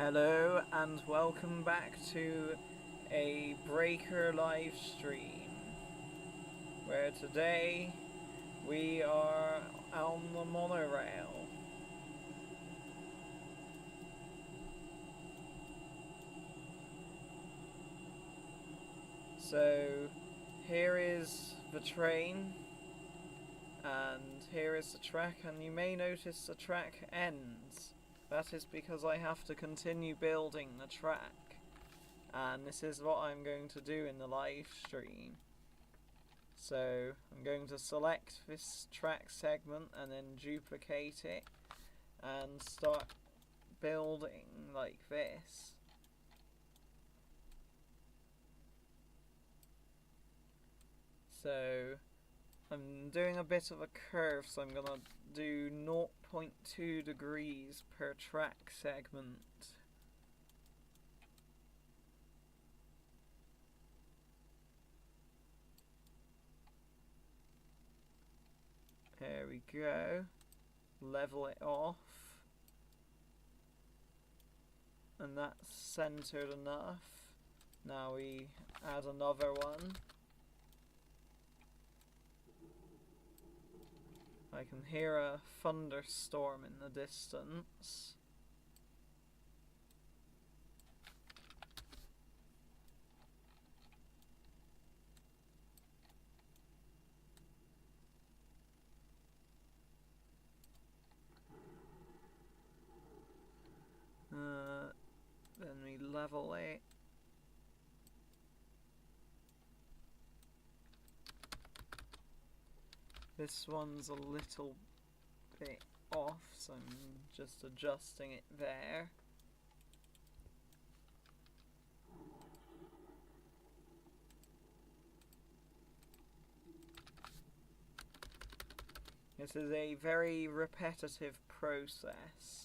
Hello and welcome back to a Breaker live stream where today we are on the monorail. So here is the train and here is the track, and you may notice the track ends. That is because I have to continue building the track, and this is what I'm going to do in the live stream. So I'm going to select this track segment and then duplicate it and start building like this. So I'm doing a bit of a curve, so I'm gonna do 0.2 degrees per track segment. There we go. Level it off. And that's centered enough. Now we add another one. I can hear a thunderstorm in the distance. Then we level it. This one's a little bit off, so I'm just adjusting it there. This is a very repetitive process.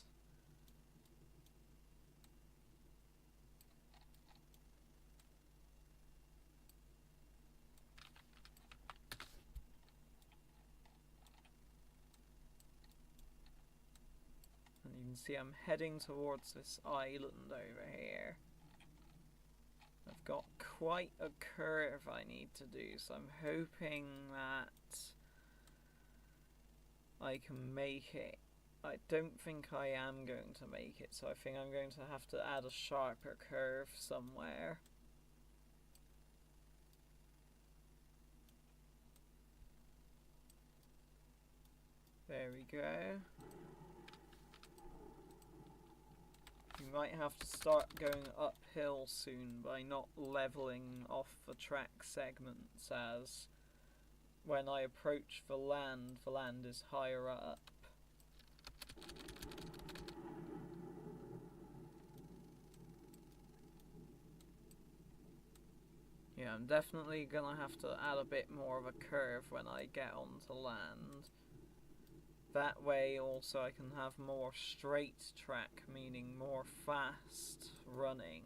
And you can see I'm heading towards this island over here. I've got quite a curve I need to do, so I'm hoping that I can make it. I don't think I am going to make it, so I think I'm going to have to add a sharper curve somewhere. There we go. You might have to start going uphill soon by not leveling off the track segments, as when I approach the land is higher up. Yeah, I'm definitely gonna have to add a bit more of a curve when I get onto land. That way also I can have more straight track, meaning more fast running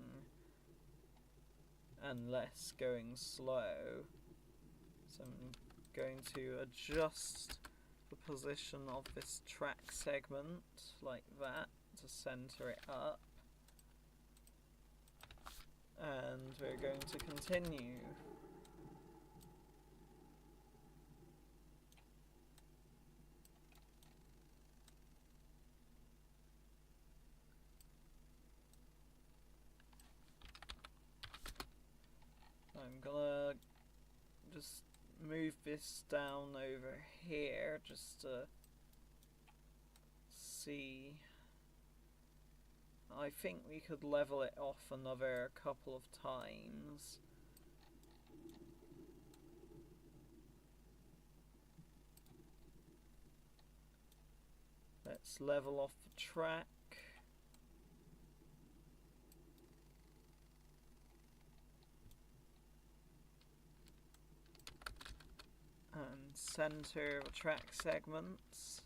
and less going slow. So I'm going to adjust the position of this track segment like that to center it up. And we're going to continue. I'm gonna just move this down over here just to see. I think we could level it off another couple of times. Let's level off the track. And center the track segments.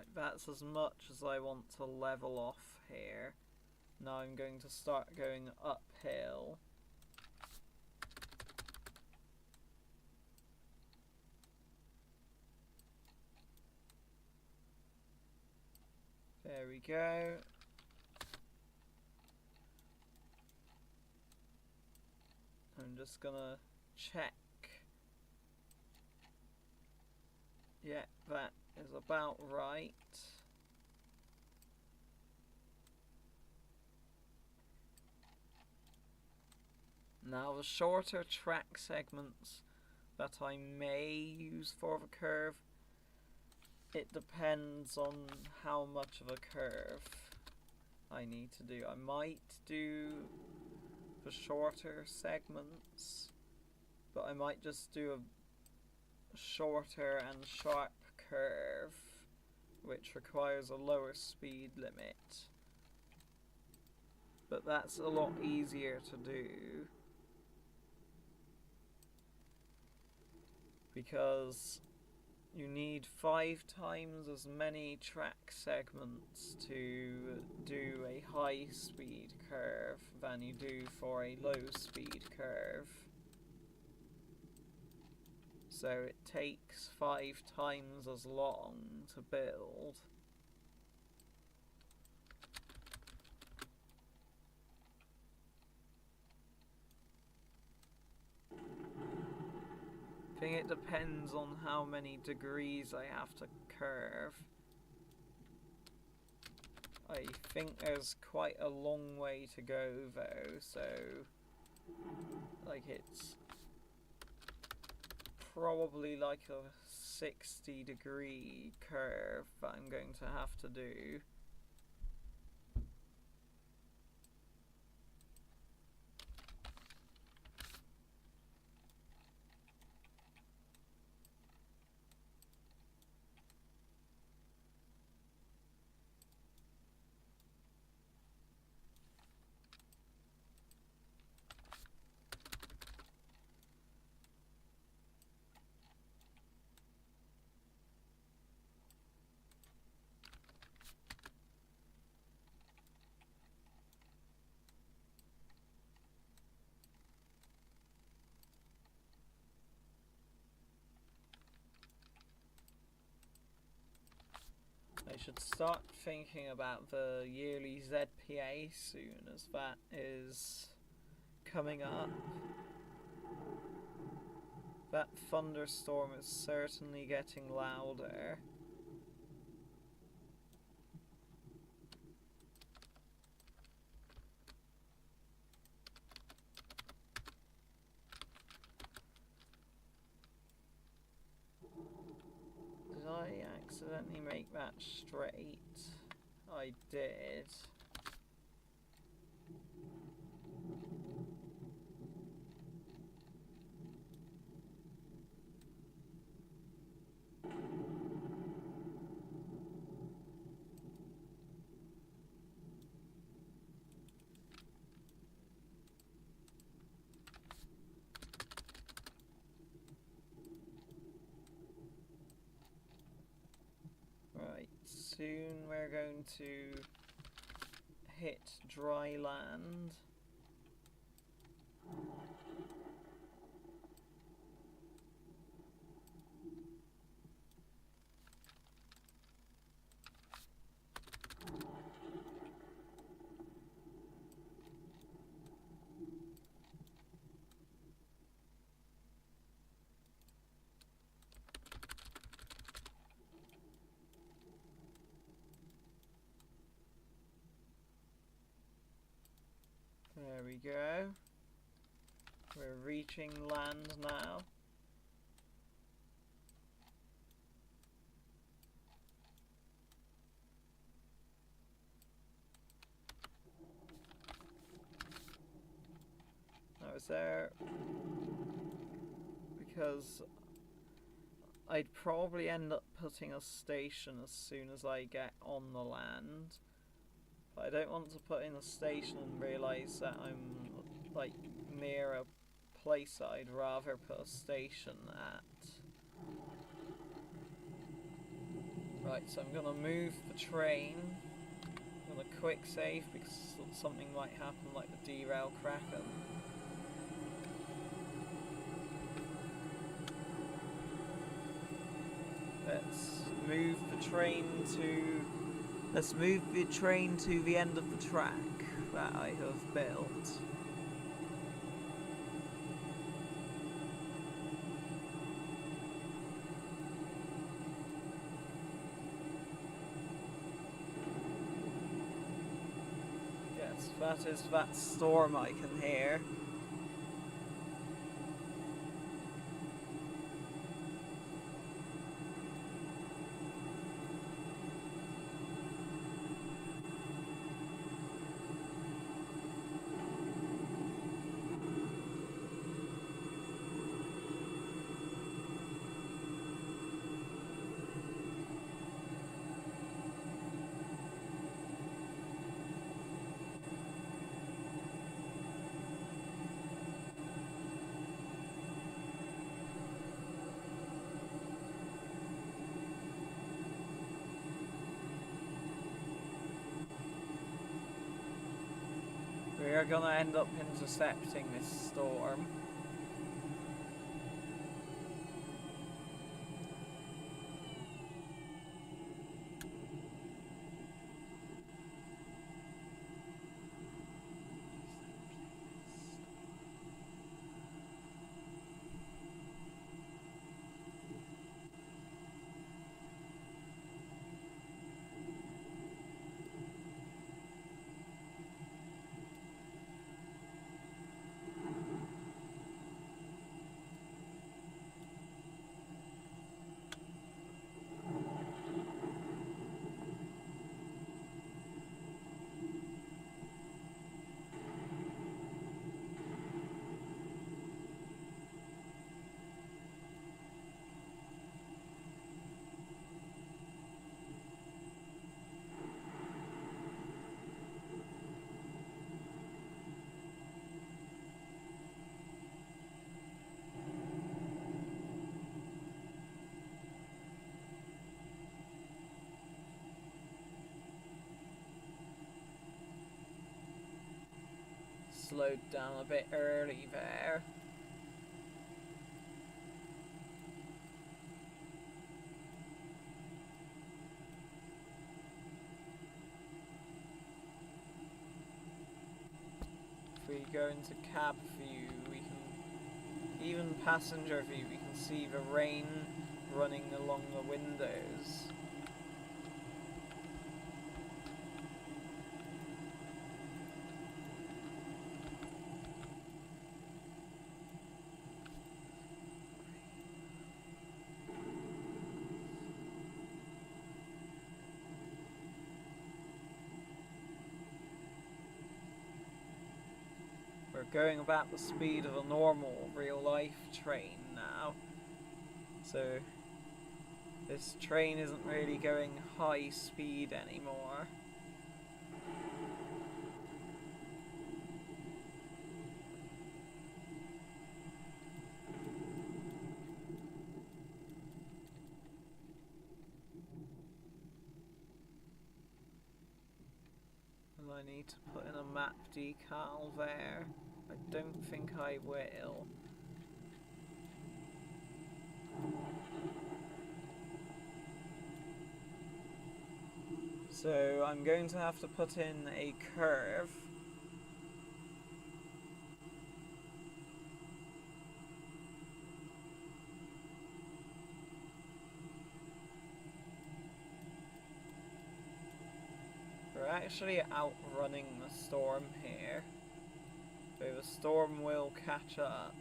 Right, that's as much as I want to level off here. Now I'm going to start going uphill. There we go. I'm just gonna check. Yeah, that is about right. Now the shorter track segments that I may use for the curve, it depends on how much of a curve I need to do. I might do the shorter segments, but I might just do a shorter and sharp curve, which requires a lower speed limit. But that's a lot easier to do, because you need 5 times as many track segments to do a high speed curve than you do for a low speed curve. So it takes 5 times as long to build. I think it depends on how many degrees I have to curve. I think there's quite a long way to go though, so like it's probably like a 60-degree curve that I'm going to have to do. I should start thinking about the yearly ZPA soon, as that is coming up. That thunderstorm is certainly getting louder. Did I accidentally make that straight? I did. Right, soon we're going to hit dry land. There we go. We're reaching land now. I was there because I'd probably end up putting a station as soon as I get on the land. But I don't want to put in a station and realise that I'm like near a place that I'd rather put a station at. Right, so I'm gonna move the train. I'm gonna quick save because something might happen like the derail Kraken. Let's move the train to the end of the track that I have built. Yes, that is that storm I can hear. We are gonna end up intercepting this storm. Slowed down a bit early there. If we go into cab view, we can, even passenger view, we can see the rain running along the windows. We're going about the speed of a normal real-life train now. So this train isn't really going high speed anymore. And I need to put in a map decal there. I don't think I will. So I'm going to have to put in a curve. We're actually outrunning the storm here. So the storm will catch up.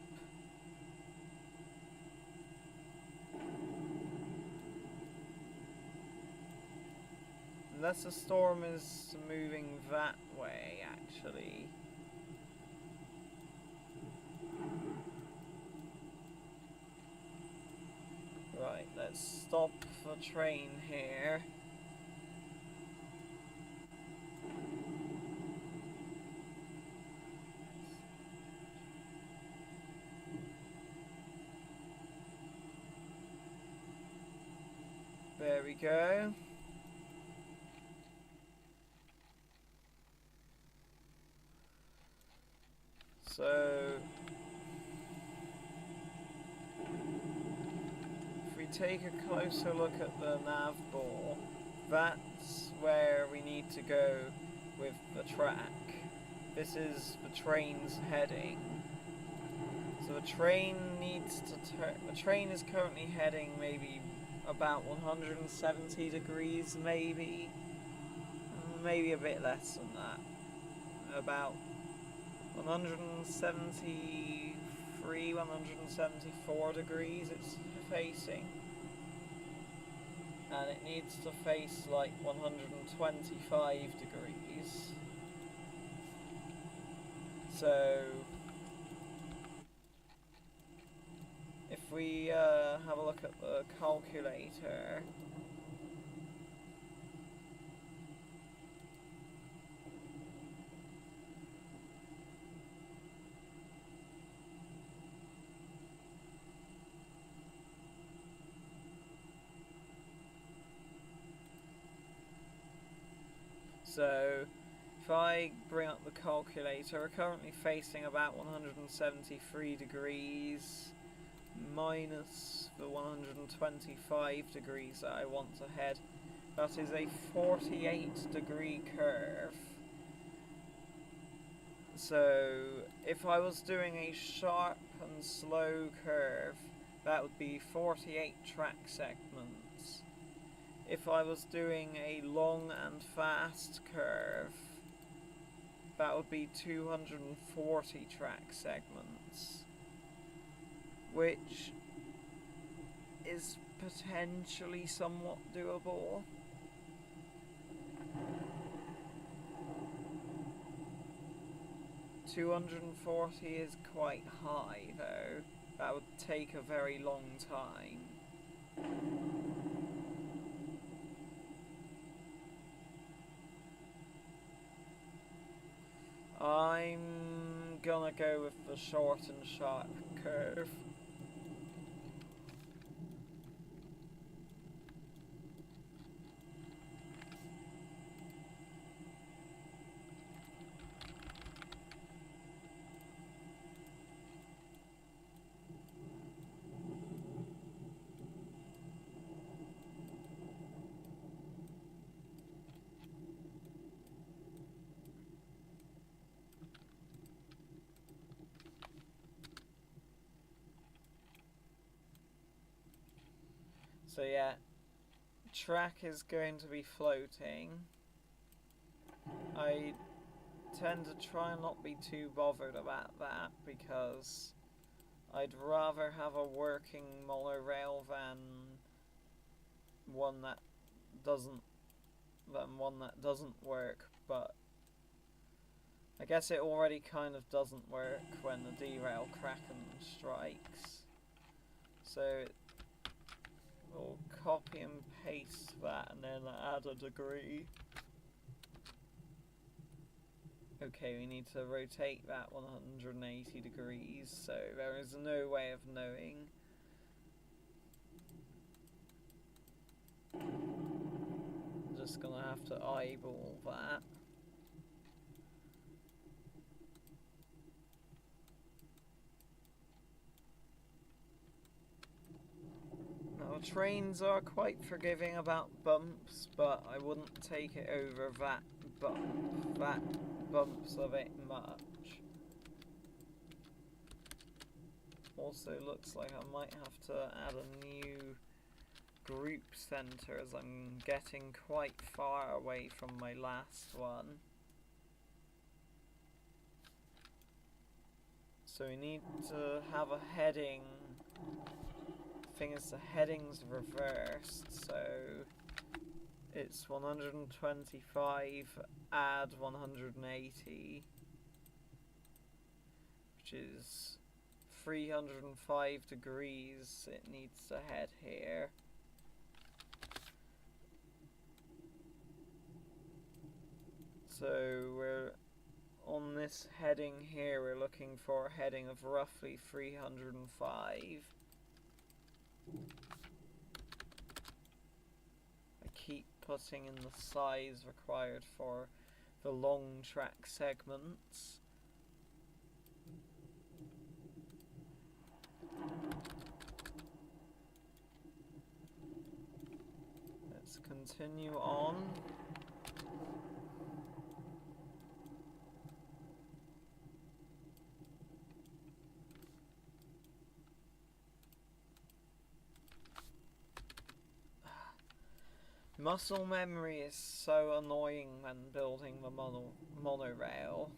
Unless the storm is moving that way, actually. Right, let's stop the train here. There There we go. So if we take a closer look at the nav ball, that's where we need to go with the track. This is the train's heading. So the train needs to turn. The train is currently heading maybe about 170 degrees, maybe a bit less than that. About 173, 174 degrees it's facing. And it needs to face like 125 degrees. So if we have a look at the calculator, so if I bring up the calculator, we're currently facing about 173 degrees minus the 125 degrees that I want to head. That is a 48 degree curve. So if I was doing a sharp and slow curve, that would be 48 track segments. If I was doing a long and fast curve, that would be 240 track segments, which is potentially somewhat doable. $240 is quite high though. That would take a very long time. I'm gonna go with the short and sharp curve. So yeah, track is going to be floating. I tend to try and not be too bothered about that because I'd rather have a working monorail than one that doesn't work, but I guess it already kind of doesn't work when the derail kraken strikes. So we'll copy and paste that and then add a degree. Okay, we need to rotate that 180 degrees, so there is no way of knowing. I'm just gonna have to eyeball that. Trains are quite forgiving about bumps, but I wouldn't take it over that bump. That bumps a bit much. Also looks like I might have to add a new group center as I'm getting quite far away from my last one. So we need to have a heading. Thing is, the heading's reversed, so it's 125 add 180, which is 305 degrees it needs to head here. So we're on this heading here, we're looking for a heading of roughly 305. keep putting in the size required for the long track segments. Let's continue on. Muscle memory is so annoying when building the monorail.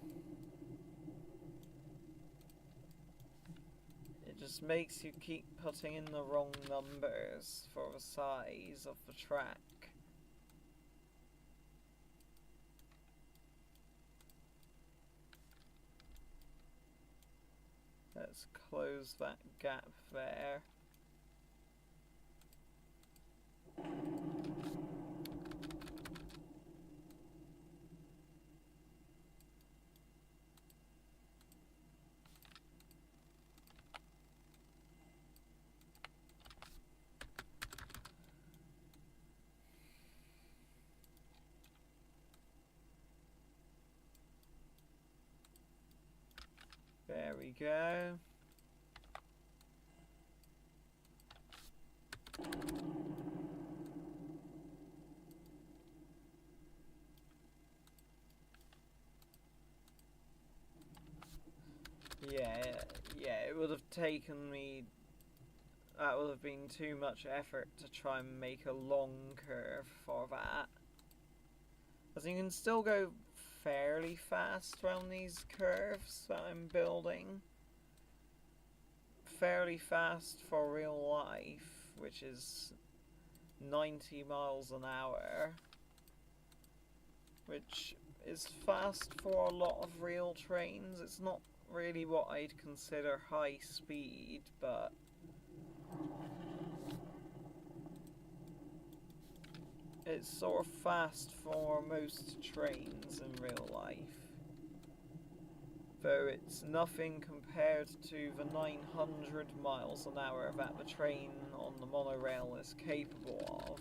It just makes you keep putting in the wrong numbers for the size of the track. Let's close that gap there. There we go. Yeah, it would have taken me... That would have been too much effort to try and make a long curve for that. As you can still go fairly fast around these curves that I'm building. Fairly fast for real life, which is 90 miles an hour. Which is fast for a lot of real trains. It's not really what I'd consider high speed, but it's sort of fast for most trains in real life. Though it's nothing compared to the 900 miles an hour that the train on the monorail is capable of.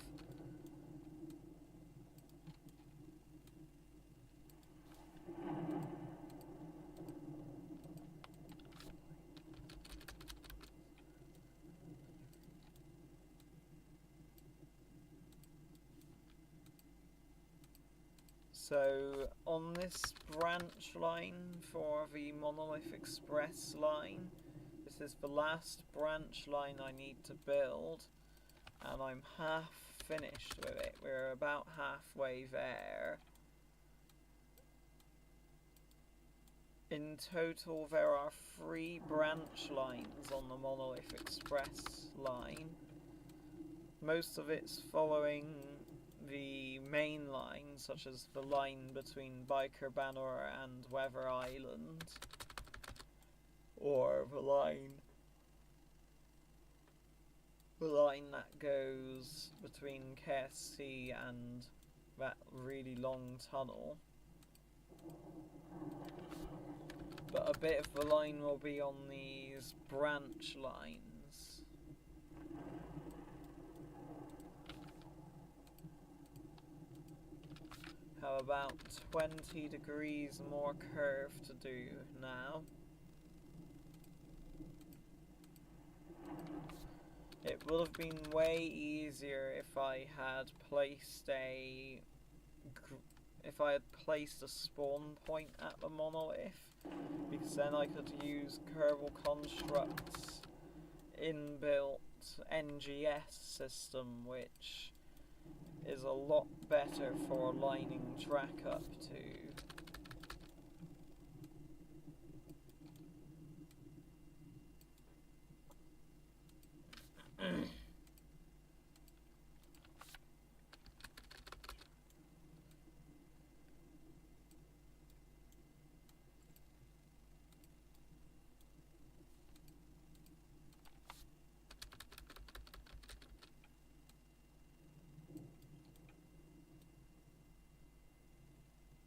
So, on this branch line for the Monolith Express line, this is the last branch line I need to build, and I'm half finished with it. We're about halfway there. In total, there are 3 branch lines on the Monolith Express line. Most of it's following the main line, such as the line between Biker Banner and Weather Island, or the line that goes between KSP and that really long tunnel. But a bit of the line will be on these branch lines. Have about 20 degrees more curve to do now. It would have been way easier if I had placed a spawn point at the monolith, because then I could use Kerbal Construct's inbuilt NGS system, which is a lot better for lining track up to.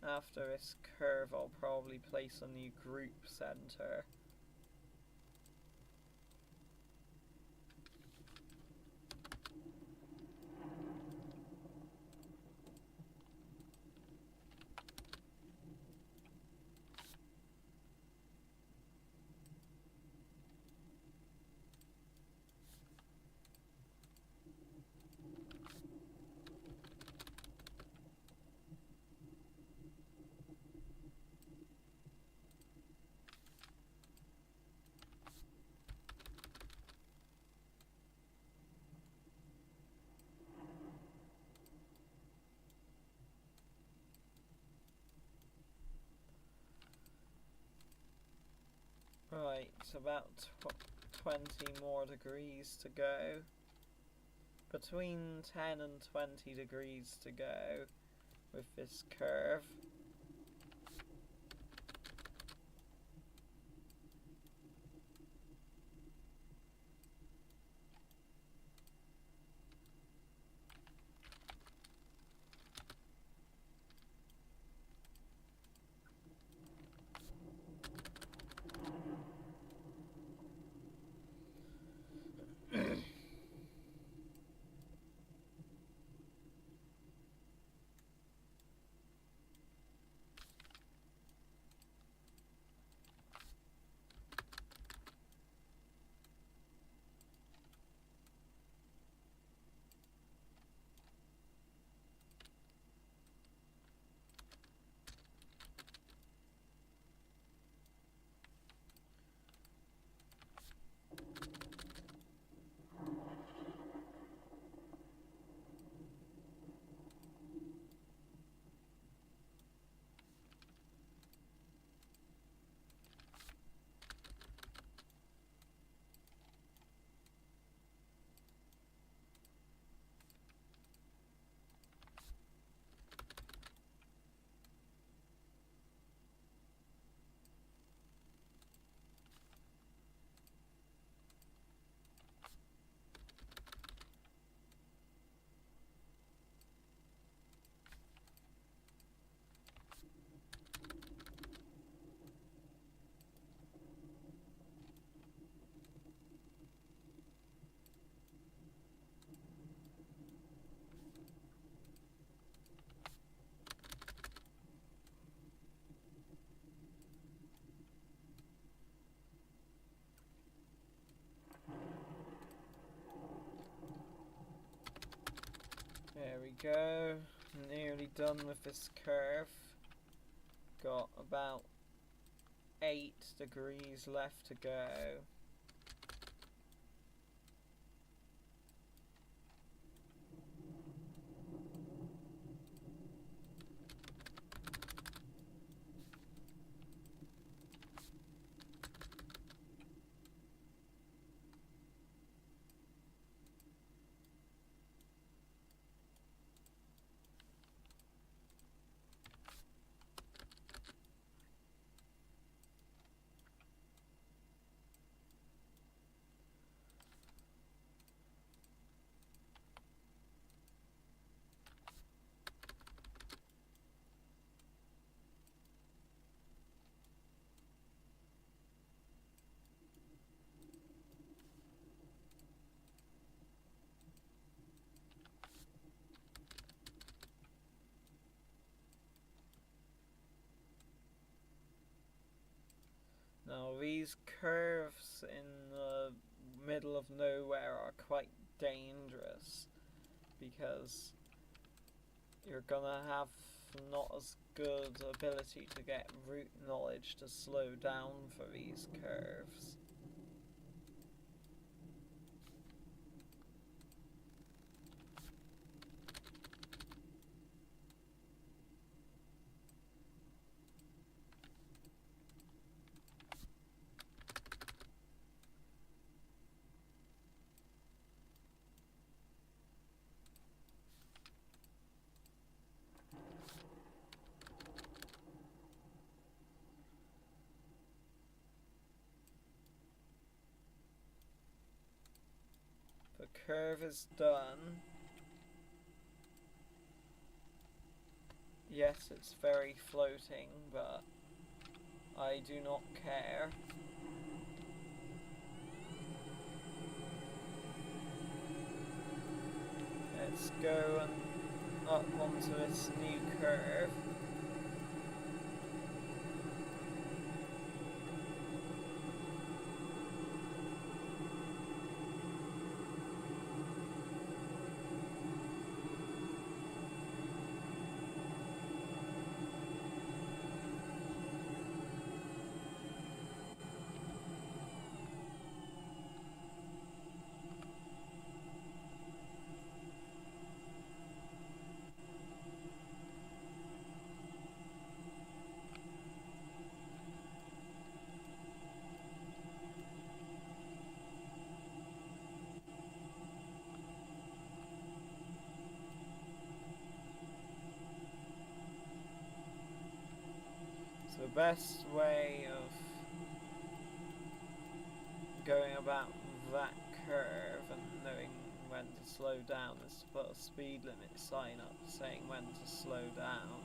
After this curve, I'll probably place a new group center. Right, about 20 more degrees to go. Between 10 and 20 degrees to go with this curve. There we go, nearly done with this curve. Got about 8 degrees left to go. Now these curves in the middle of nowhere are quite dangerous because you're gonna have not as good ability to get route knowledge to slow down for these curves. The curve is done. Yes, it's very floating, but I do not care. Let's go and up onto this new curve. best way of going about that curve and knowing when to slow down is to put a speed limit sign up saying when to slow down.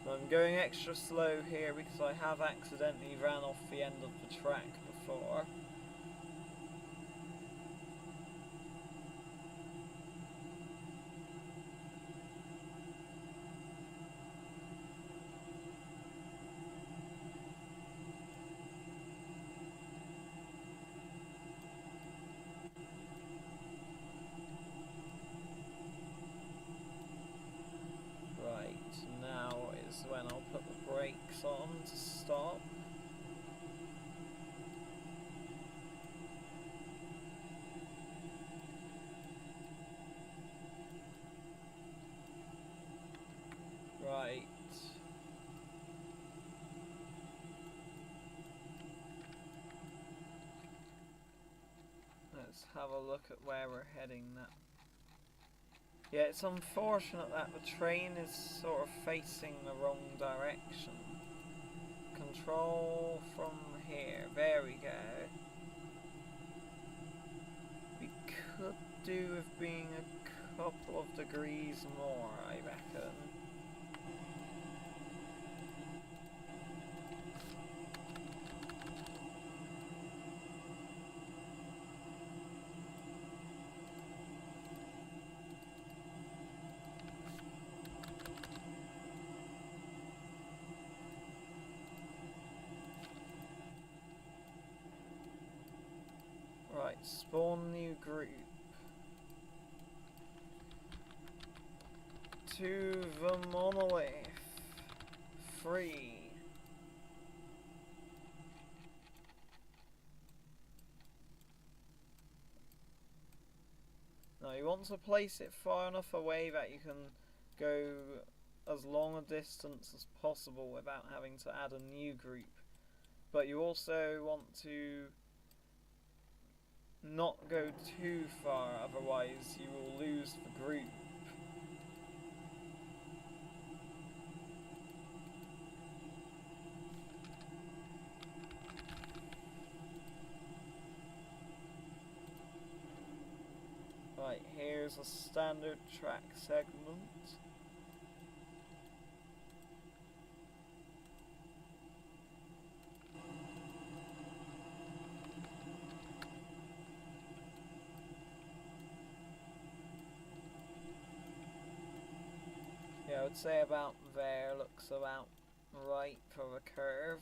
So I'm going extra slow here because I have accidentally ran off the end of the track before. When I'll put the brakes on to stop. Right. Let's have a look at where we're heading now. Yeah, it's unfortunate that the train is sort of facing the wrong direction. Control from here. There we go. We could do with being a couple of degrees more, I reckon. Right, spawn new group. To the Monolith. 3. Now you want to place it far enough away that you can go as long a distance as possible without having to add a new group. But you also want to not go too far, otherwise you will lose the group. Right, here's a standard track segment. Yeah, I would say about there looks about right for the curve.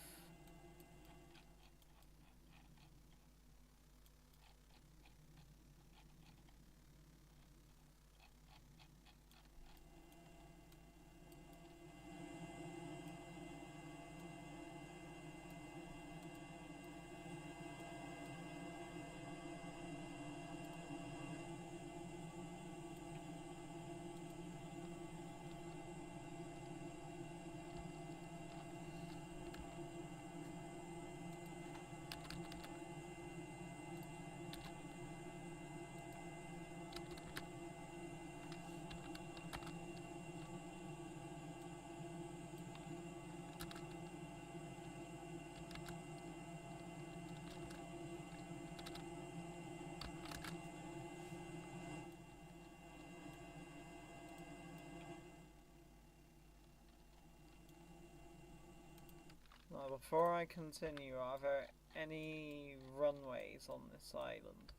Now, before I continue, are there any runways on this island?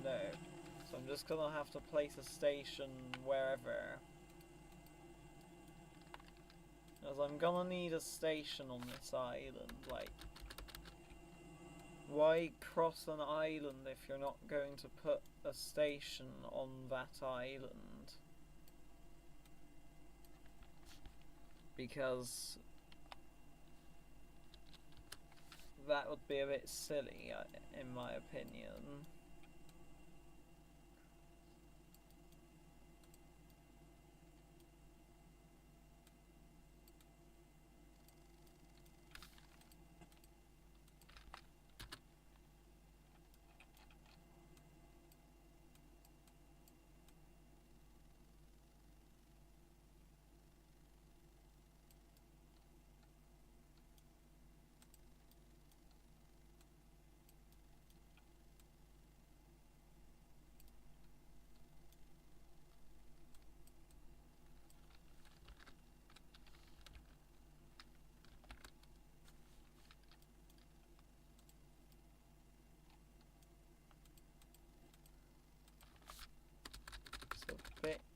No. So I'm just gonna have to place a station wherever. As I'm gonna need a station on this island, like... Why cross an island if you're not going to put a station on that island? Because that would be a bit silly, in my opinion.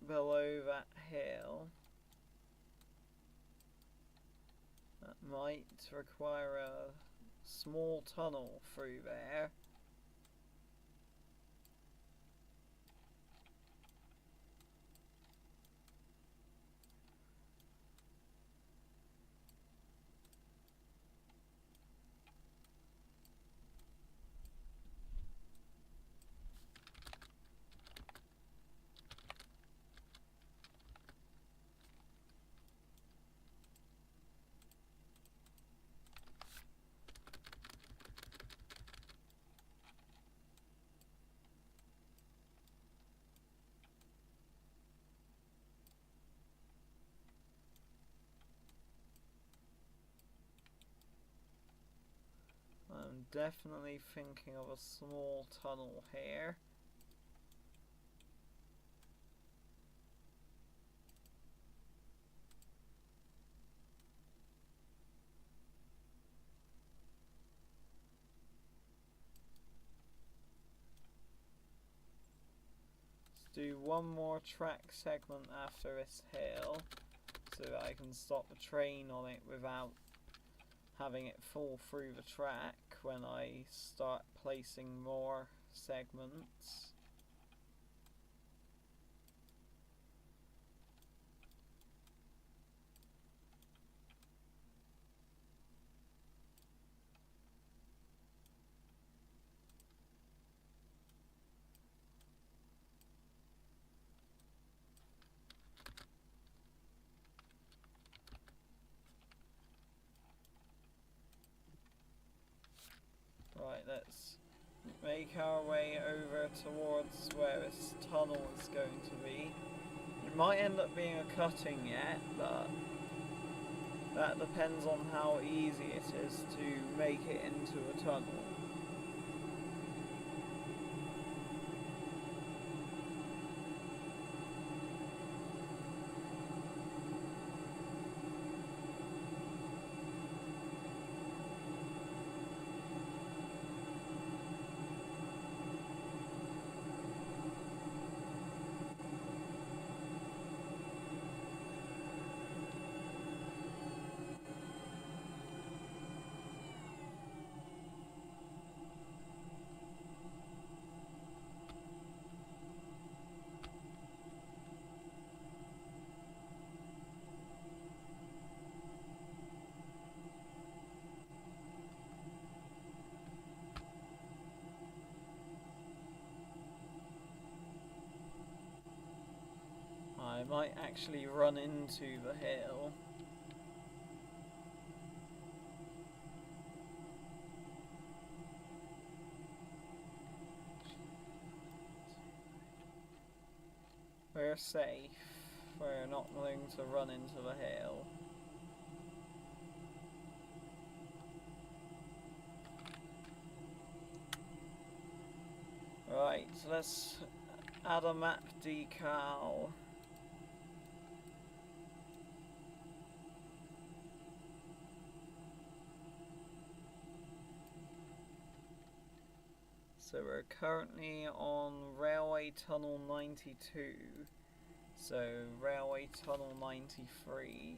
below that hill. That might require a small tunnel through there. I'm definitely thinking of a small tunnel here. Let's do one more track segment after this hill so that I can stop the train on it without having it fall through the track when I start placing more segments. Right, let's make our way over towards where this tunnel is going to be. It might end up being a cutting yet, but that depends on how easy it is to make it into a tunnel. I might actually run into the hill. We're safe. We're not going to run into the hill. Right, so let's add a map decal. So we're currently on Railway Tunnel 92. So Railway Tunnel 93.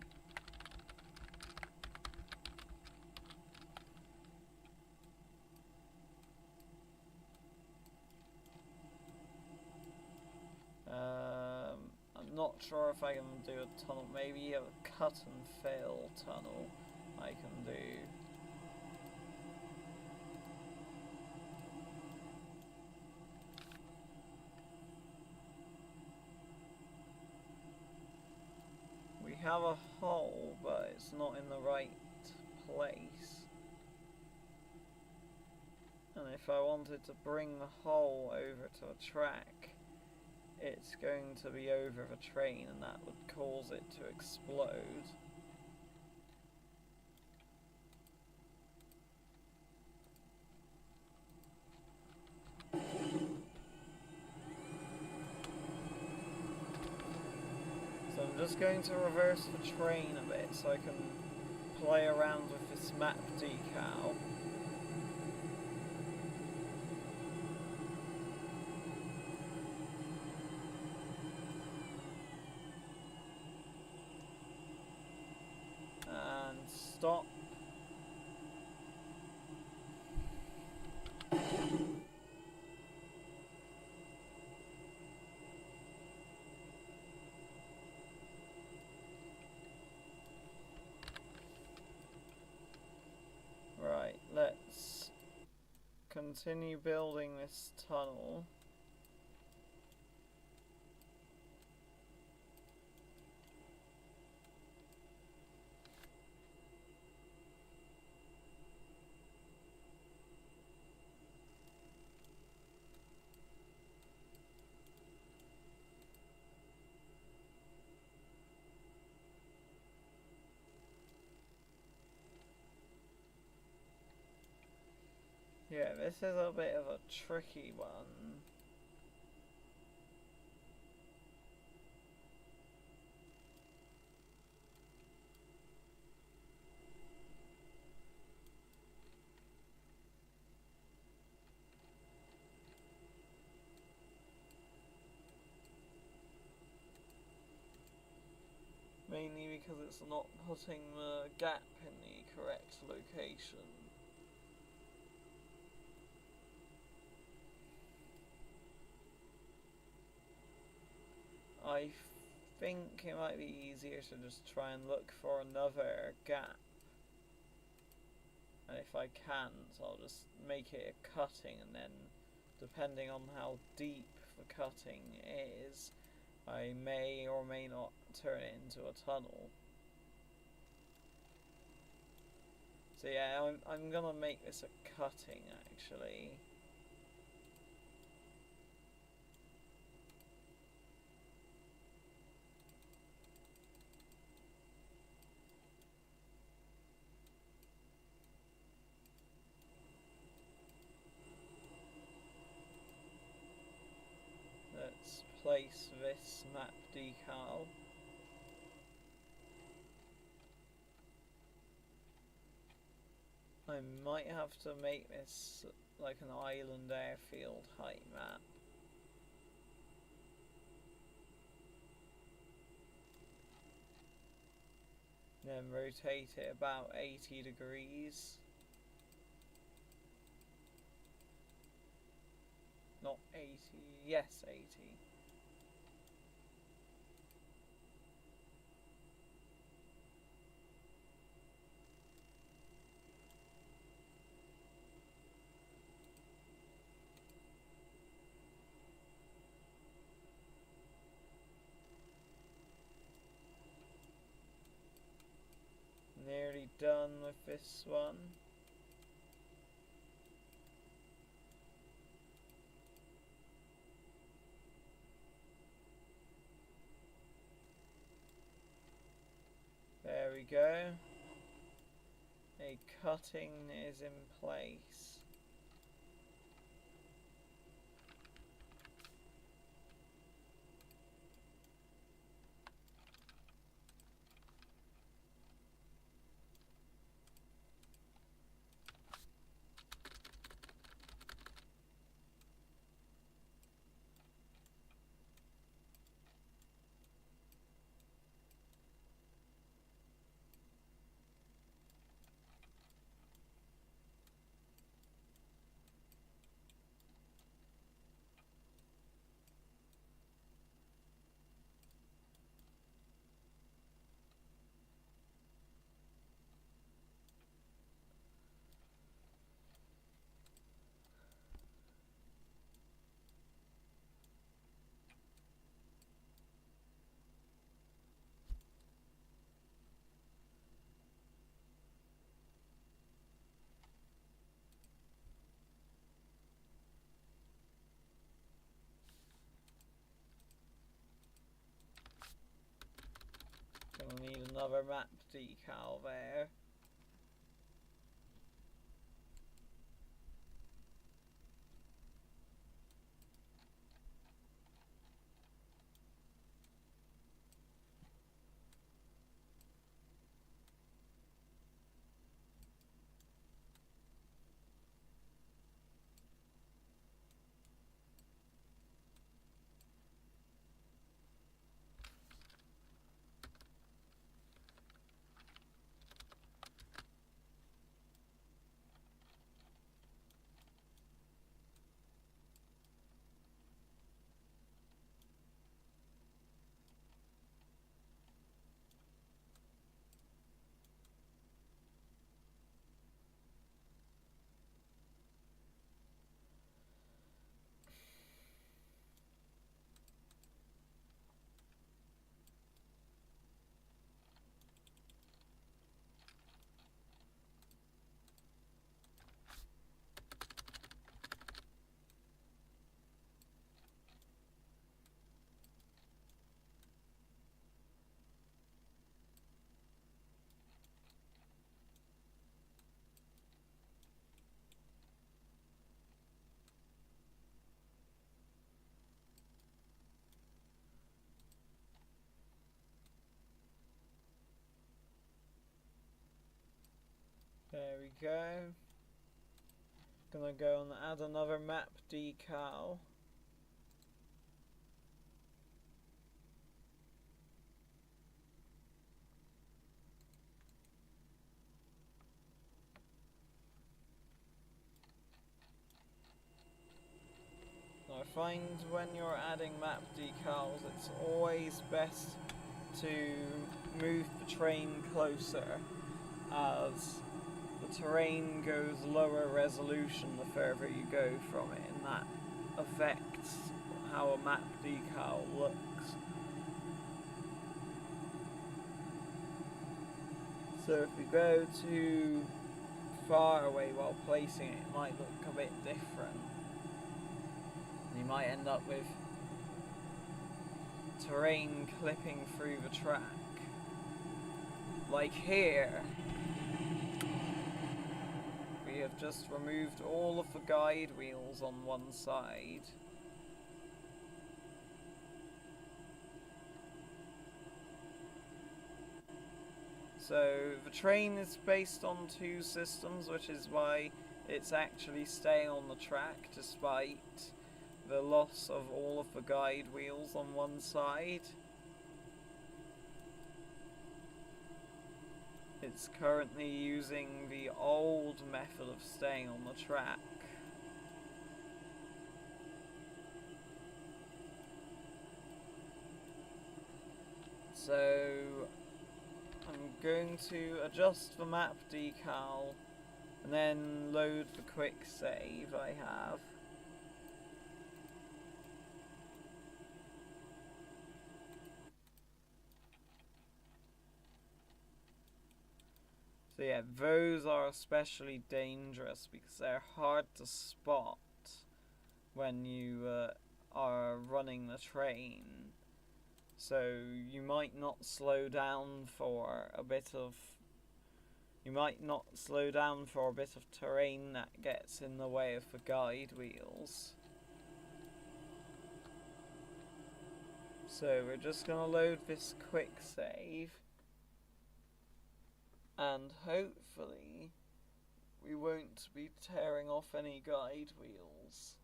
I'm not sure if I can do a tunnel, maybe a cut and fill tunnel I can do. We have a hole, but it's not in the right place. And if I wanted to bring the hole over to a track, it's going to be over the train and that would cause it to explode. So I'm just going to reverse the train a bit so I can play around with this map decal. continue building this tunnel. Yeah, this is a bit of a tricky one. Mainly because it's not putting the gap in the correct location. I think it might be easier to just try and look for another gap. And if I can't, I'll just make it a cutting, and then depending on how deep the cutting is, I may or may not turn it into a tunnel. So yeah, I'm gonna make this a cutting actually. Let's place this map decal. I might have to make this like an island airfield height map. Then rotate it about 80 degrees. Not 80, yes 80. Nearly done with this one. There we go. A cutting is in place. Gonna need another map decal there. There we go. Gonna go and add another map decal. I find when you're adding map decals, it's always best to move the train closer, as the terrain goes lower resolution the further you go from it, and that affects how a map decal looks. So if we go too far away while placing it, it might look a bit different. You might end up with terrain clipping through the track. Like here, we have just removed all of the guide wheels on one side. So the train is based on two systems, which is why it's actually staying on the track despite the loss of all of the guide wheels on one side. It's currently using the old method of staying on the track. So I'm going to adjust the map decal and then load the quick save I have. So yeah, those are especially dangerous because they're hard to spot when you are running the train. So you might not slow down for a bit of terrain that gets in the way of the guide wheels. So we're just gonna load this quick save. And hopefully we won't be tearing off any guide wheels.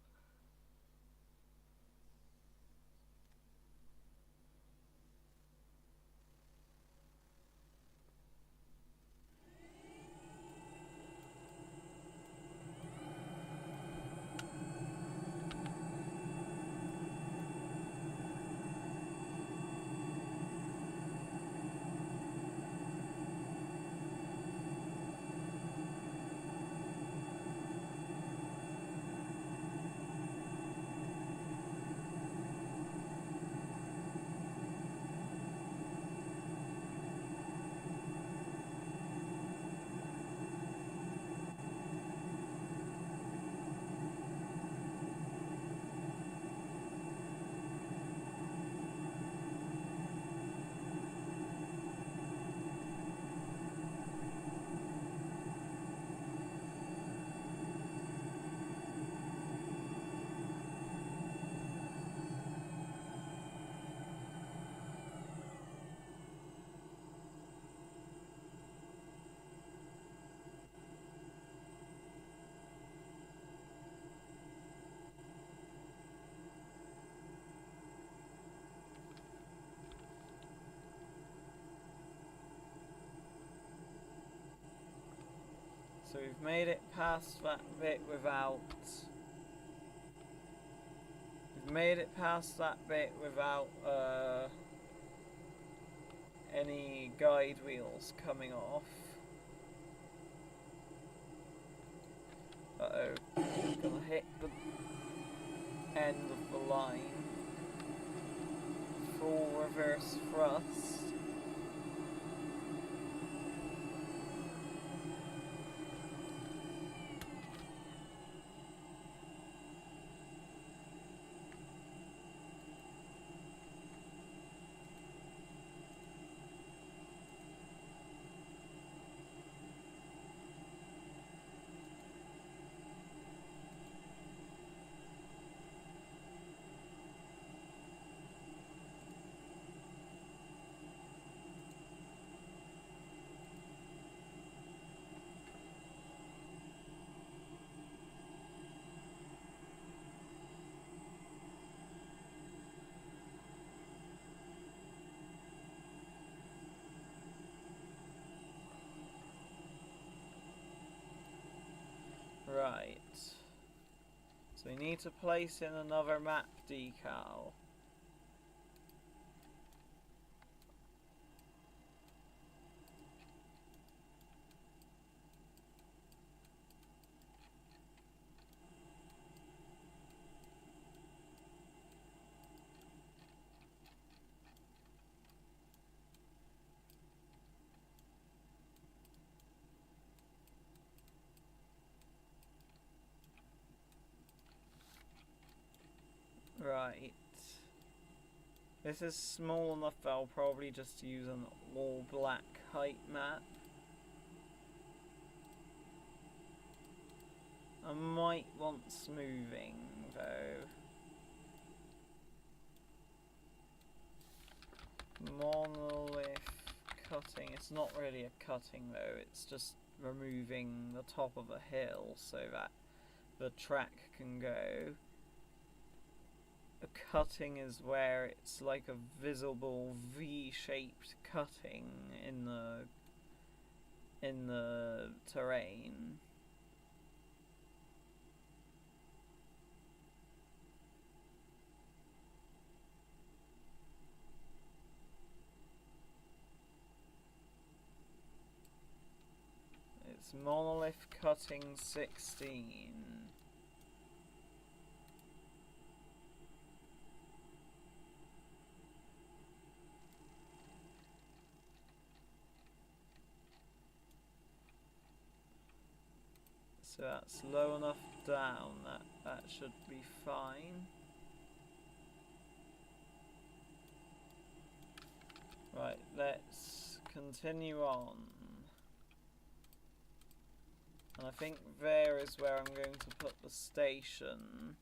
So we've made it past that bit without any guide wheels coming off. Uh-oh, gonna hit the end of the line. Full reverse thrust. Right. So we need to place in another map decal. Right. This is small enough that I'll probably just use an all black height map. I might want smoothing though. Monolith cutting. It's not really a cutting though, it's just removing the top of a hill so that the track can go. A cutting is where it's like a visible V-shaped cutting in the terrain. It's Monolith Cutting 16. So that's low enough down that should be fine. Right, let's continue on. And I think there is where I'm going to put the station.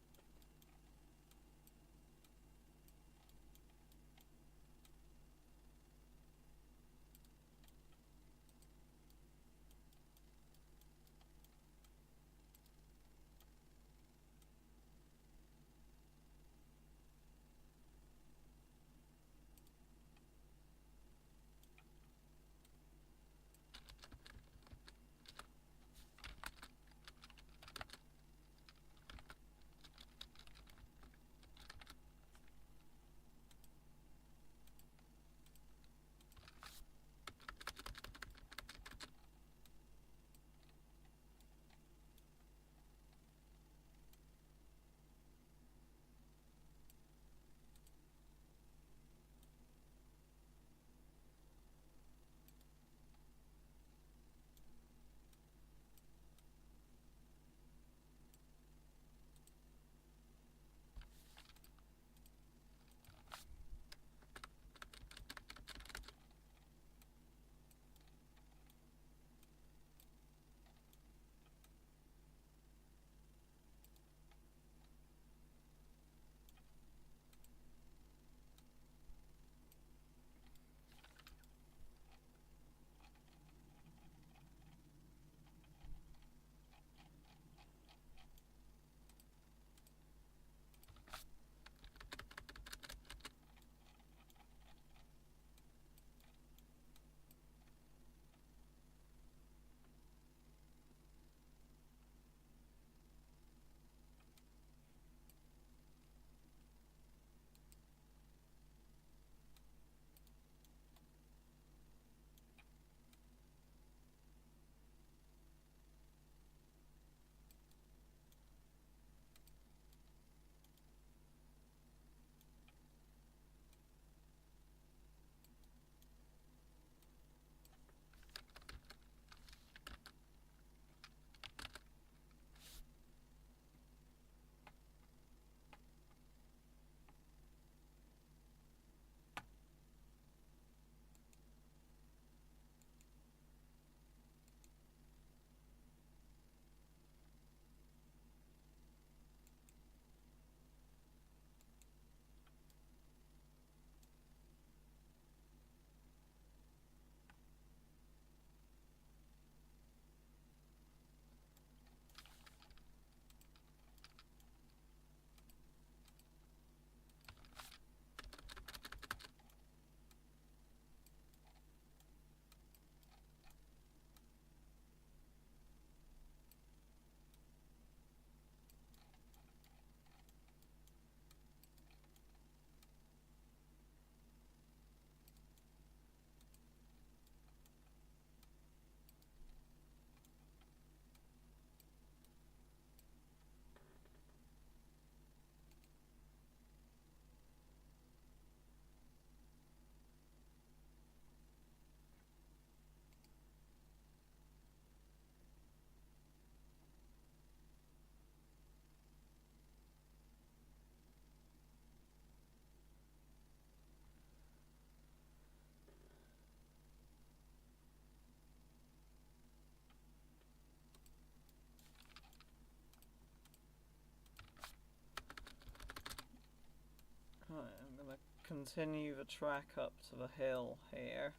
continue the track up to the hill here.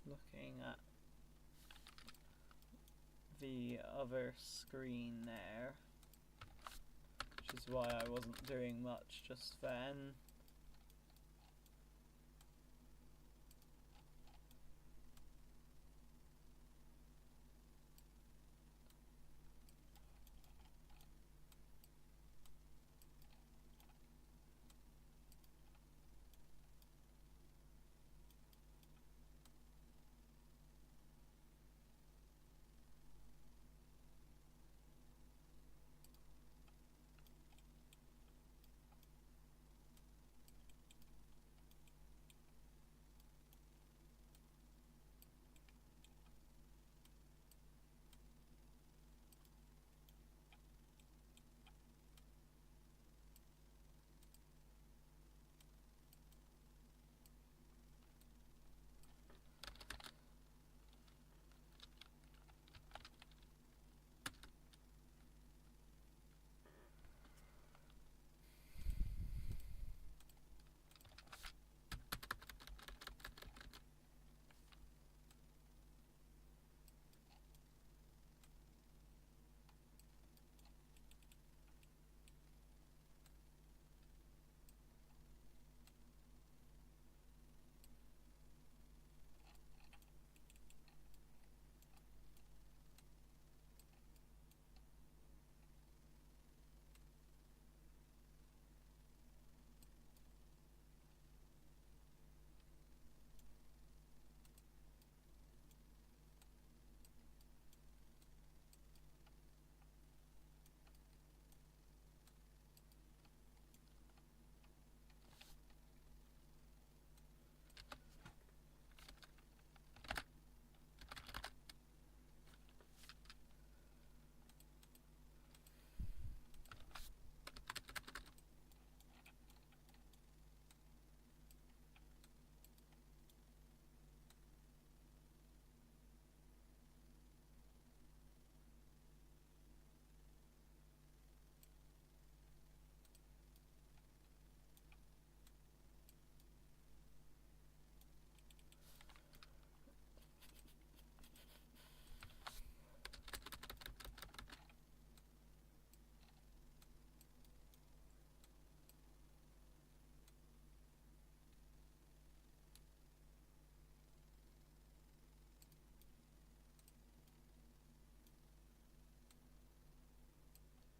Looking at the other screen there, which is why I wasn't doing much just then.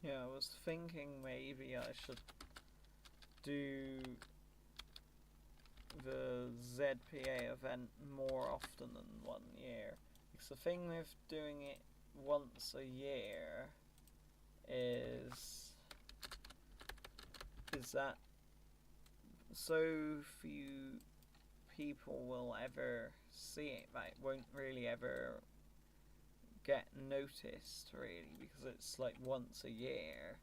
Yeah, I was thinking maybe I should do the ZPA event more often than 1 year. Because the thing with doing it once a year is that so few people will ever see it, that it won't really ever get noticed, really, because it's like once a year.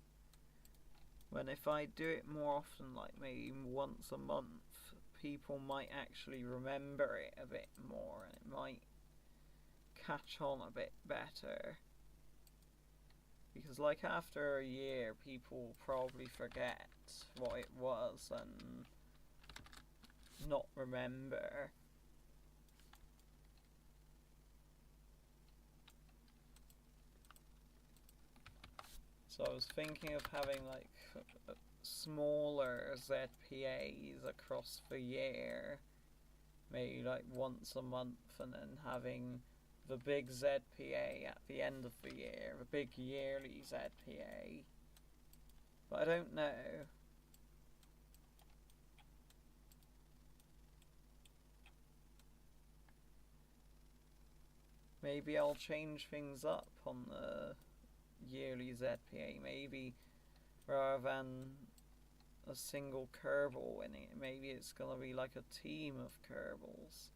When if I do it more often, like maybe once a month, people might actually remember it a bit more, and it might catch on a bit better. Because, like, after a year, people will probably forget what it was and not remember. So I was thinking of having, like, smaller ZPAs across the year. Maybe, like, once a month, and then having the big ZPA at the end of the year, the big yearly ZPA. But I don't know. Maybe I'll change things up on the yearly ZPA. Maybe rather than a single Kerbal winning it, maybe it's gonna be like a team of Kerbals.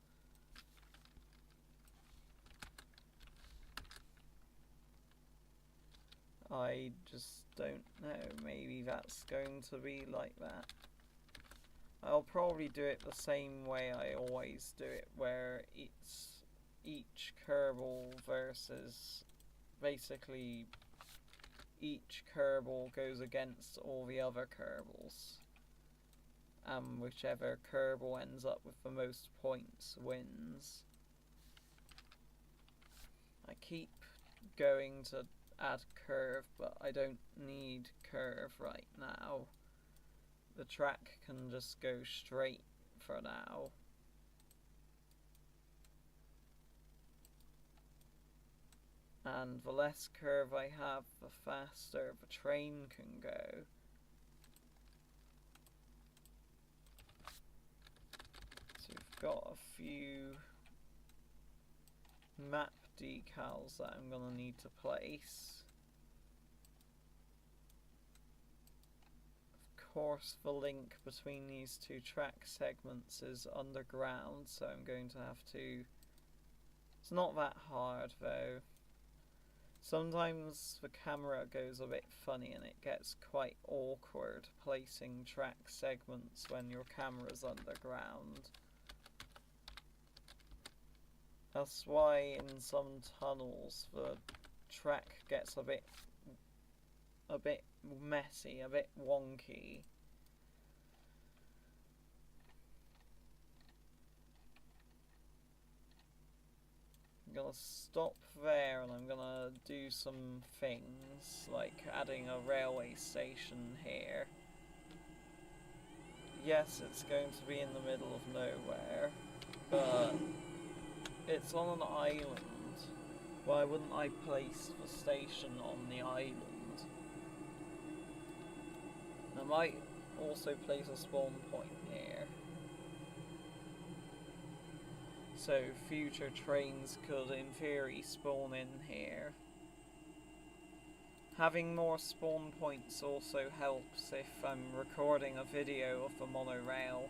I just don't know. Maybe that's going to be like that. I'll probably do it the same way I always do it, where it's each Kerbal versus basically each Kerbal goes against all the other Kerbals. Whichever Kerbal ends up with the most points wins. I keep going to add curve, but I don't need curve right now. The track can just go straight for now. And the less curve I have, the faster the train can go. So we've got a few map decals that I'm gonna need to place. Of course, the link between these two track segments is underground, so I'm going to have to... It's not that hard though. Sometimes the camera goes a bit funny and it gets quite awkward placing track segments when your camera's underground. That's why in some tunnels the track gets a bit messy, a bit wonky. I'm gonna stop there and I'm gonna do some things like adding a railway station here. Yes, it's going to be in the middle of nowhere, but it's on an island. Why wouldn't I place the station on the island? I might also place a spawn point here. So future trains could, in theory, spawn in here. Having more spawn points also helps if I'm recording a video of the monorail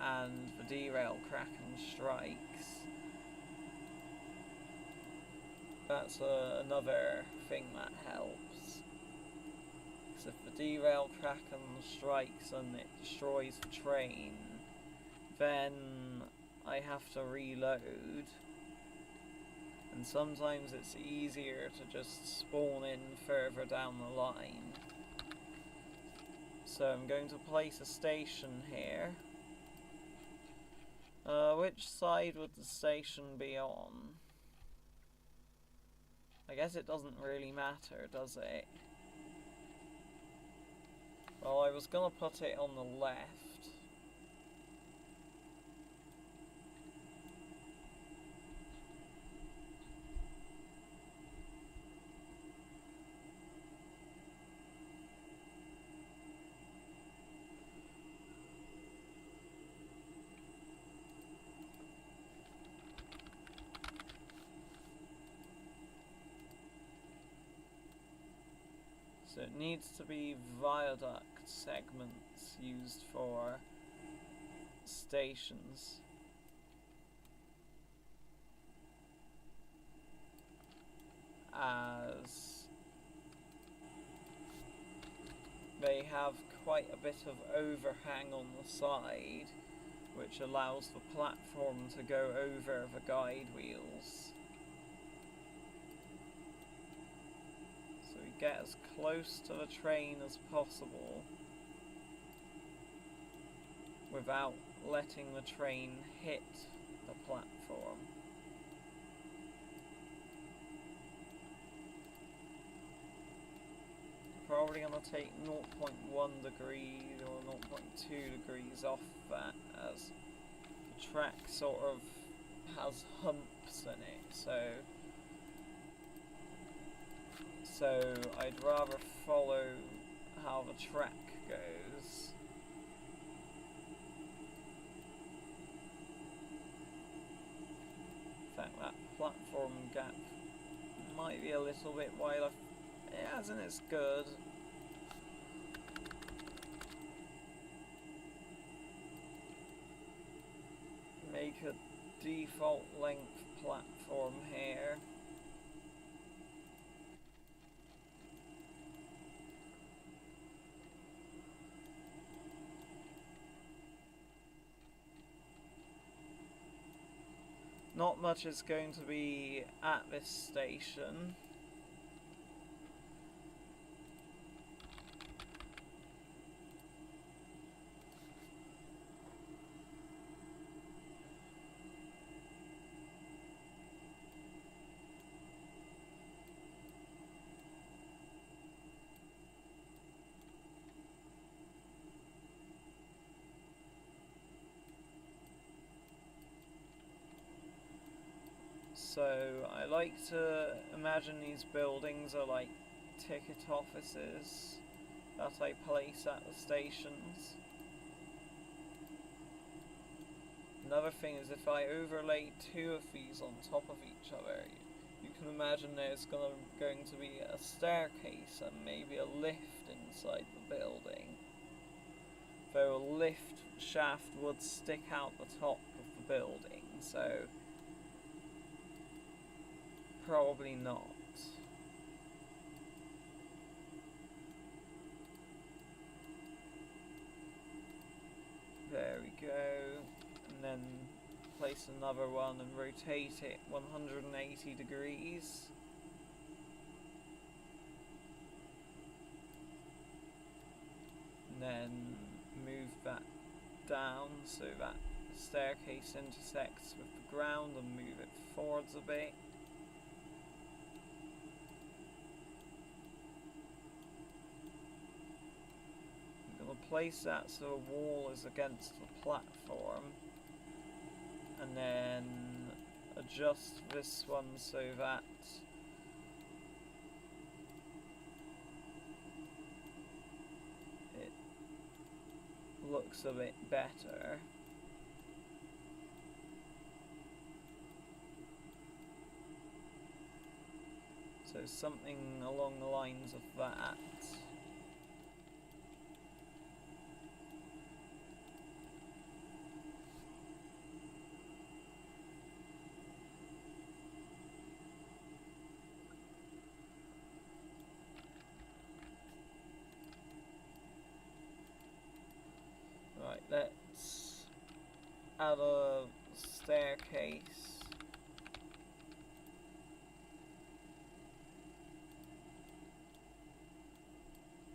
and the derail Kraken strikes. That's another thing that helps. Because if the derail Kraken strikes and it destroys the train, then I have to reload, and sometimes it's easier to just spawn in further down the line. So I'm going to place a station here. Which side would the station be on? I guess it doesn't really matter, does it? Well, I was gonna put it on the left. So it needs to be viaduct segments used for stations. As they have quite a bit of overhang on the side, which allows the platform to go over the guide wheels. get as close to the train as possible without letting the train hit the platform. Probably going to take 0.1 degree or 0.2 degrees off that, as the track sort of has humps in it, so I'd rather follow how the track goes. In fact, that platform gap might be a little bit wider. It isn't as good. Make a default length platform here. Not much is going to be at this station. So I like to imagine these buildings are like ticket offices that I place at the stations. Another thing is, if I overlay two of these on top of each other, you can imagine there's going to be a staircase and maybe a lift inside the building. Though a lift shaft would stick out the top of the building, so probably not. There we go. And then place another one and rotate it 180 degrees. And then move that down so that the staircase intersects with the ground, and move it forwards a bit. Place that so the wall is against the platform, and then adjust this one so that it looks a bit better. So something along the lines of that. Right, let's add a staircase.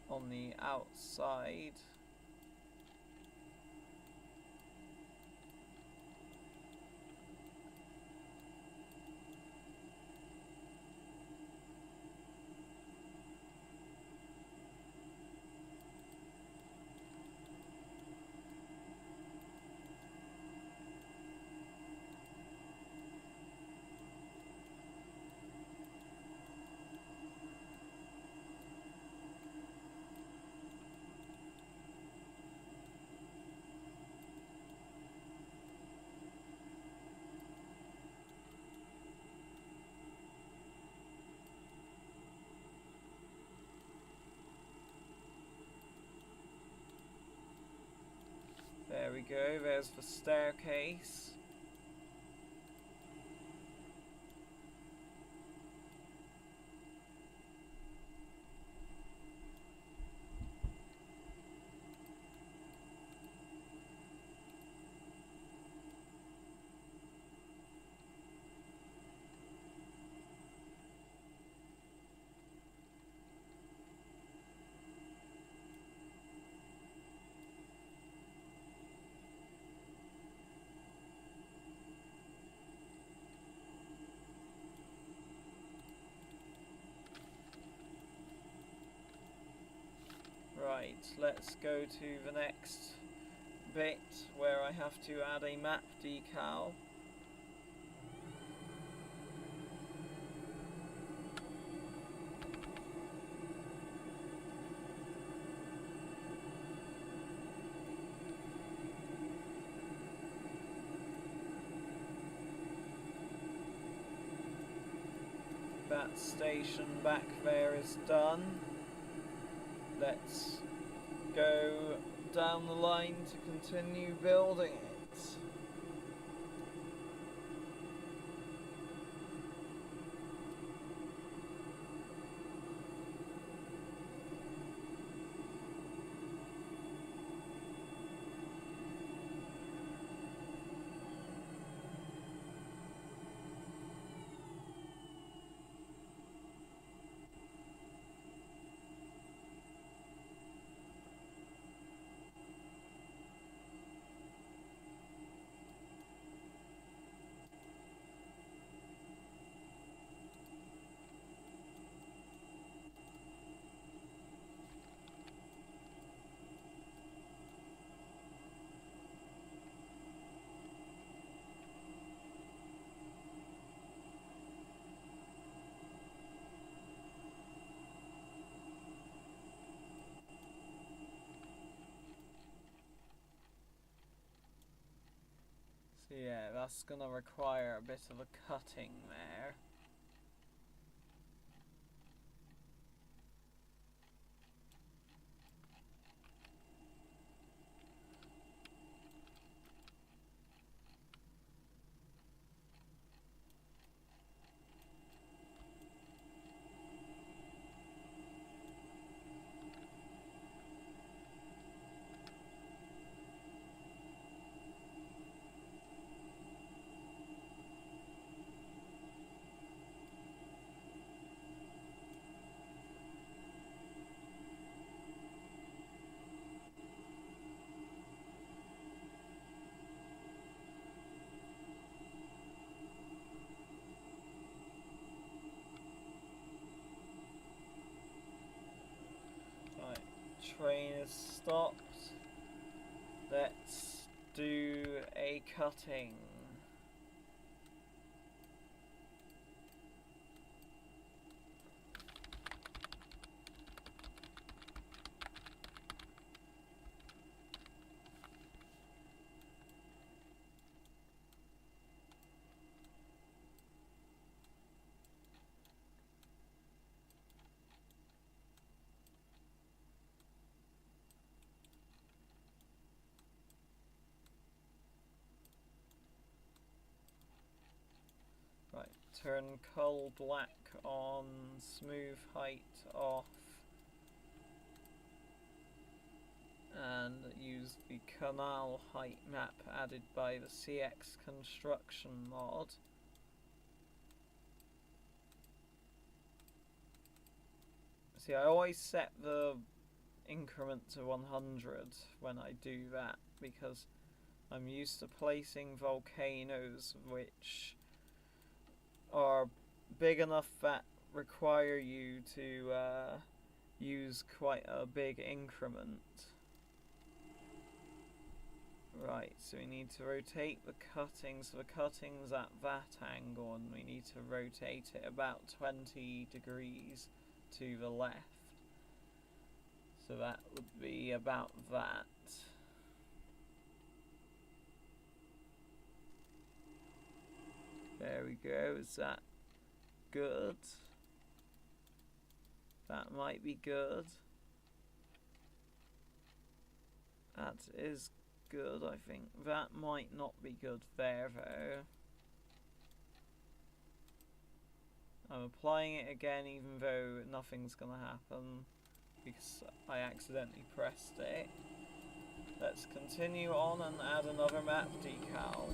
On the outside. There we go, there's the staircase. Right, let's go to the next bit where I have to add a map decal. That station back there is done. Let's go down the line to continue building it. So yeah, that's gonna require a bit of a cutting there. Train is stopped. Let's do a cutting. Right, turn coal black on, smooth height off, and use the canal height map added by the CX construction mod. See, I always set the increment to 100 when I do that because I'm used to placing volcanoes which are big enough that require you to use quite a big increment. Right, so we need to rotate the cutting, so the cutting's at that angle and we need to rotate it about 20 degrees to the left. So that would be about that. There we go, is that good? That might be good. That is good, I think. That might not be good there though. I'm applying it again even though nothing's gonna happen because I accidentally pressed it. Let's continue on and add another map decal.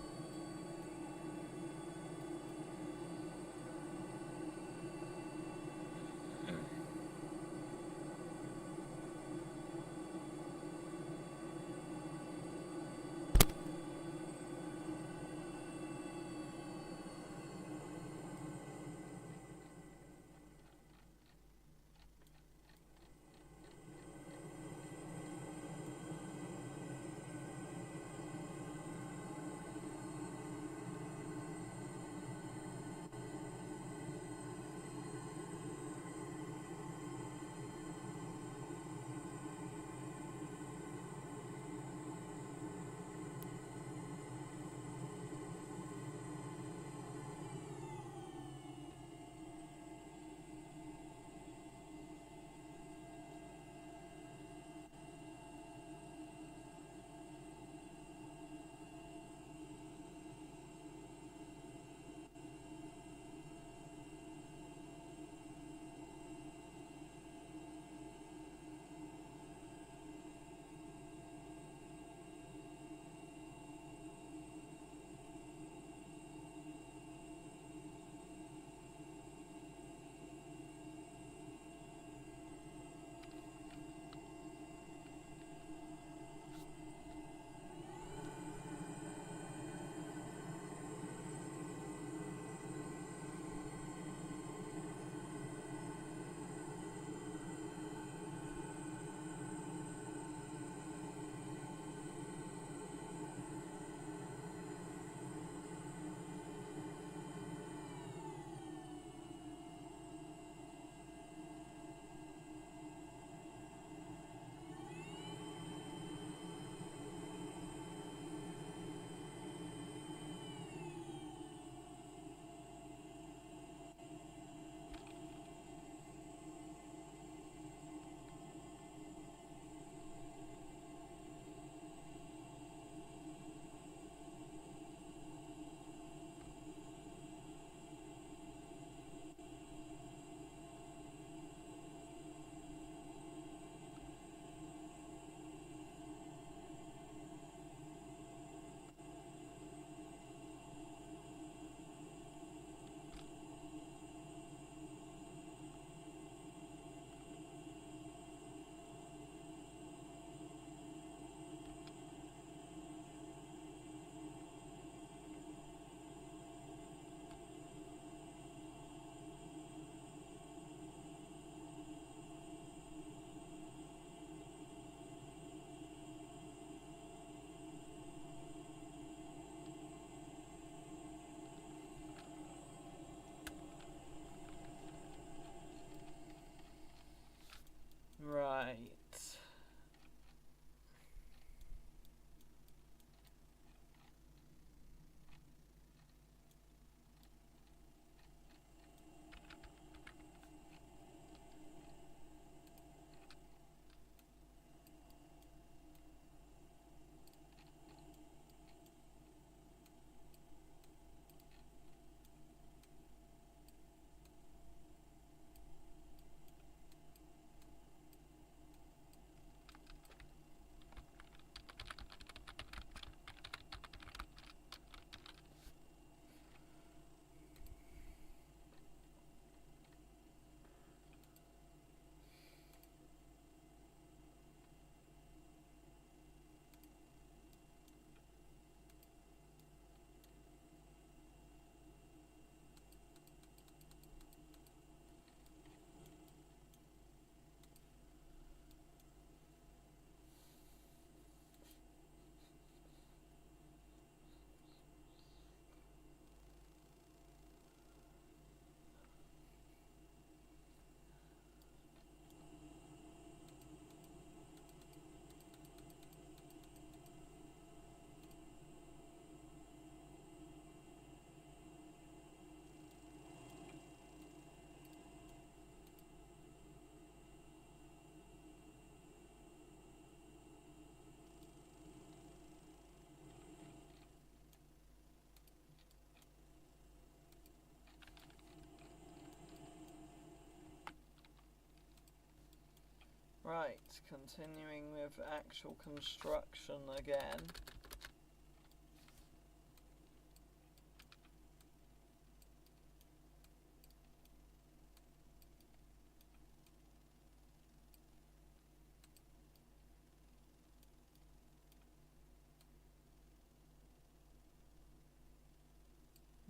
Right, continuing with actual construction again.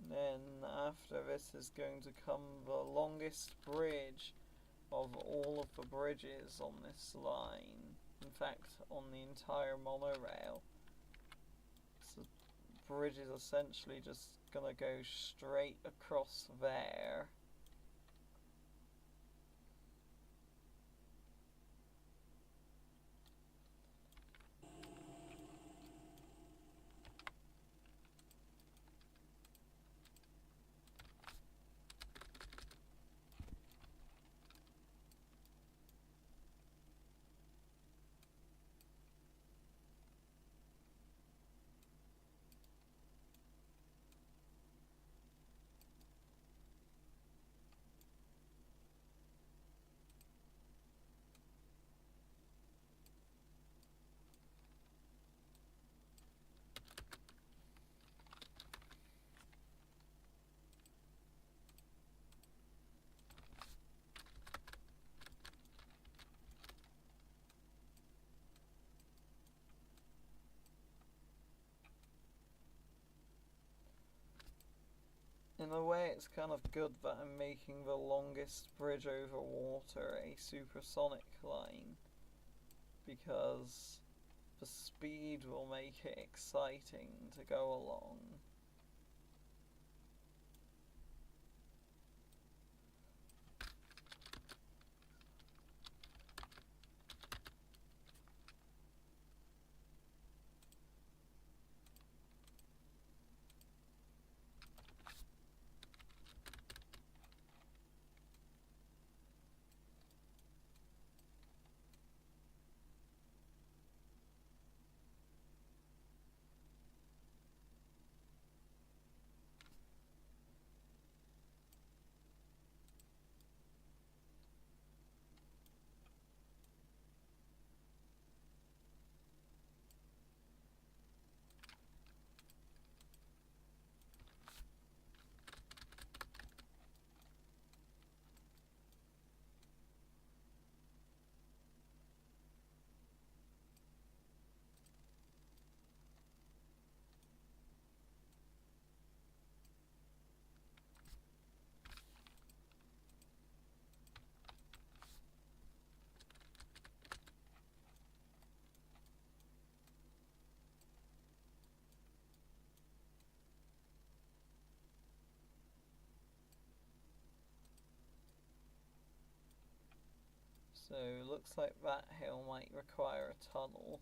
Then after this is going to come the longest bridge of all of the bridges on this line. In fact, on the entire monorail. So the bridge is essentially just gonna go straight across there. In a way, it's kind of good that I'm making the longest bridge over water a supersonic line, because the speed will make it exciting to go along. So looks like that hill might require a tunnel.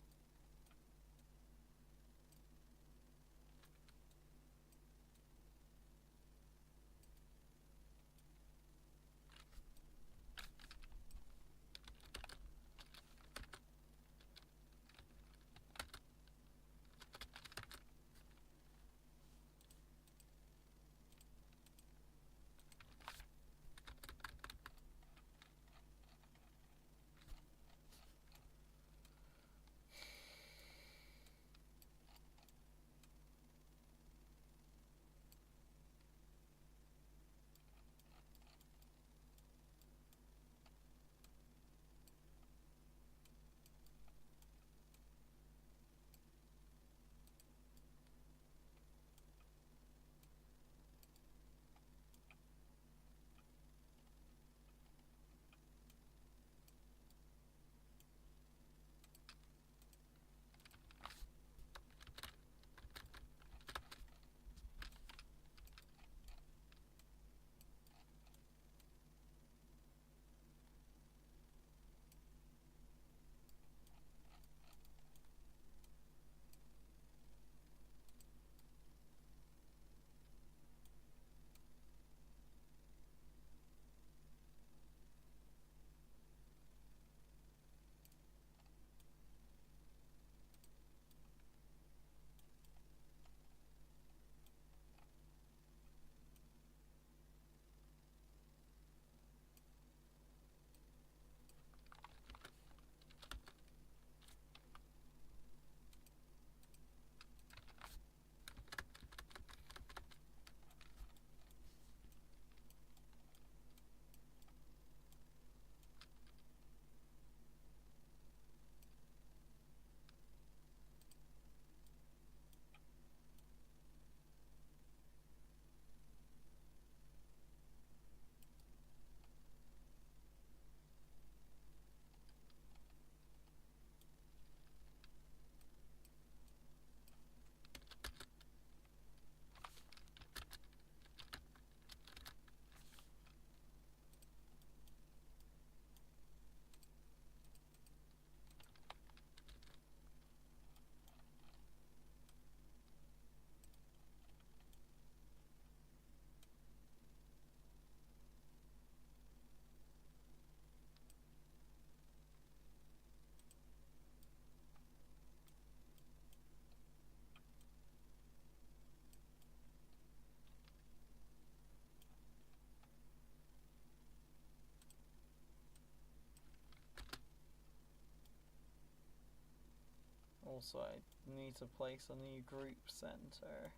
Also, I need to place a new group center.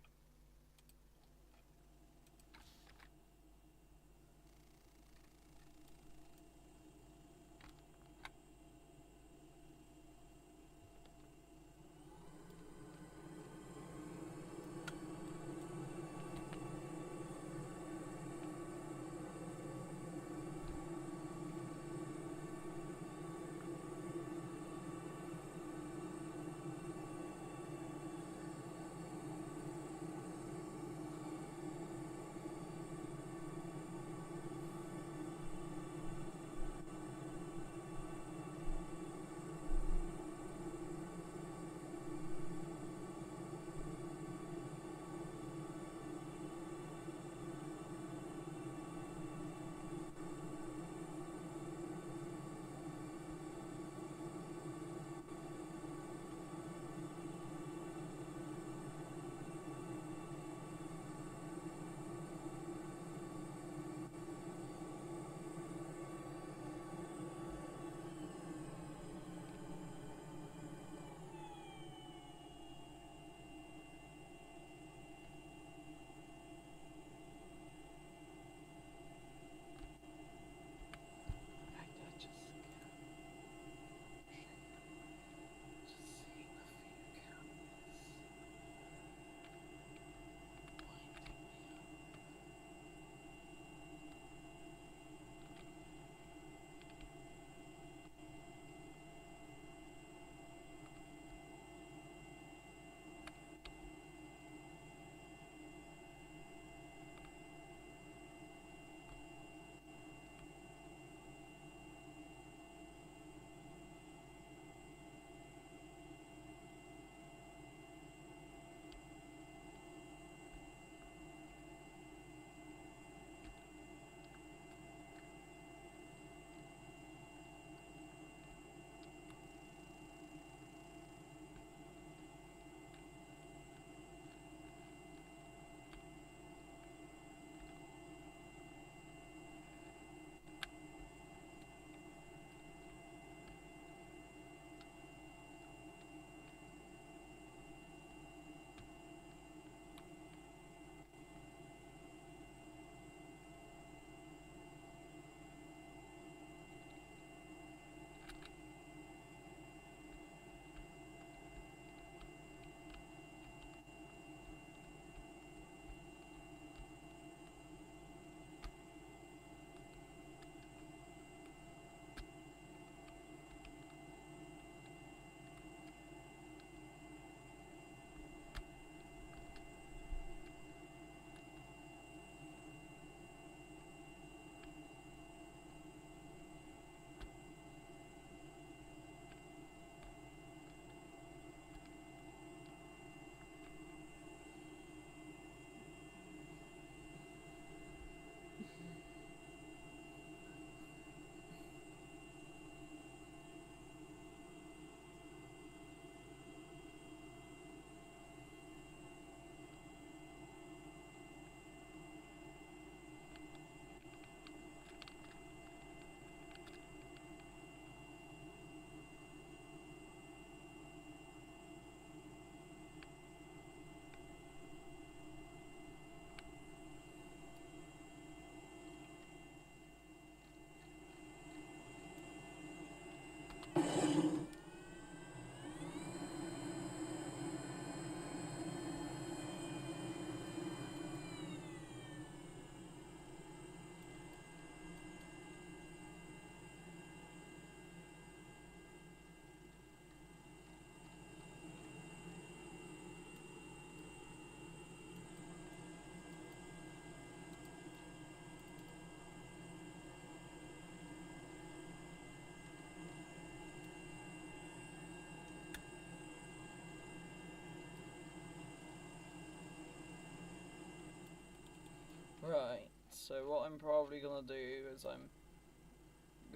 Right, so what I'm probably gonna do is I'm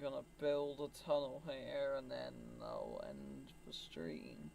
gonna build a tunnel here and then I'll end the stream.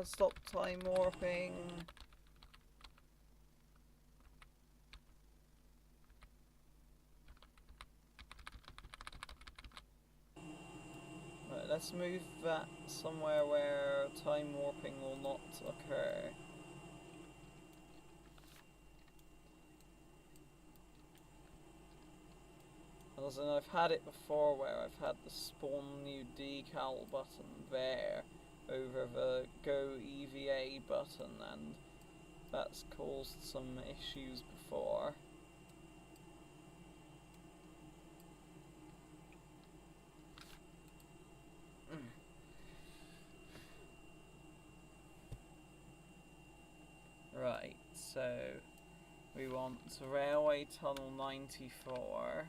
Stop time warping. Right, let's move that somewhere where time warping will not occur. As in, I've had it before where I've had the spawn new decal button there over the go EVA button, and that's caused some issues before. Right, so we want Railway Tunnel 94.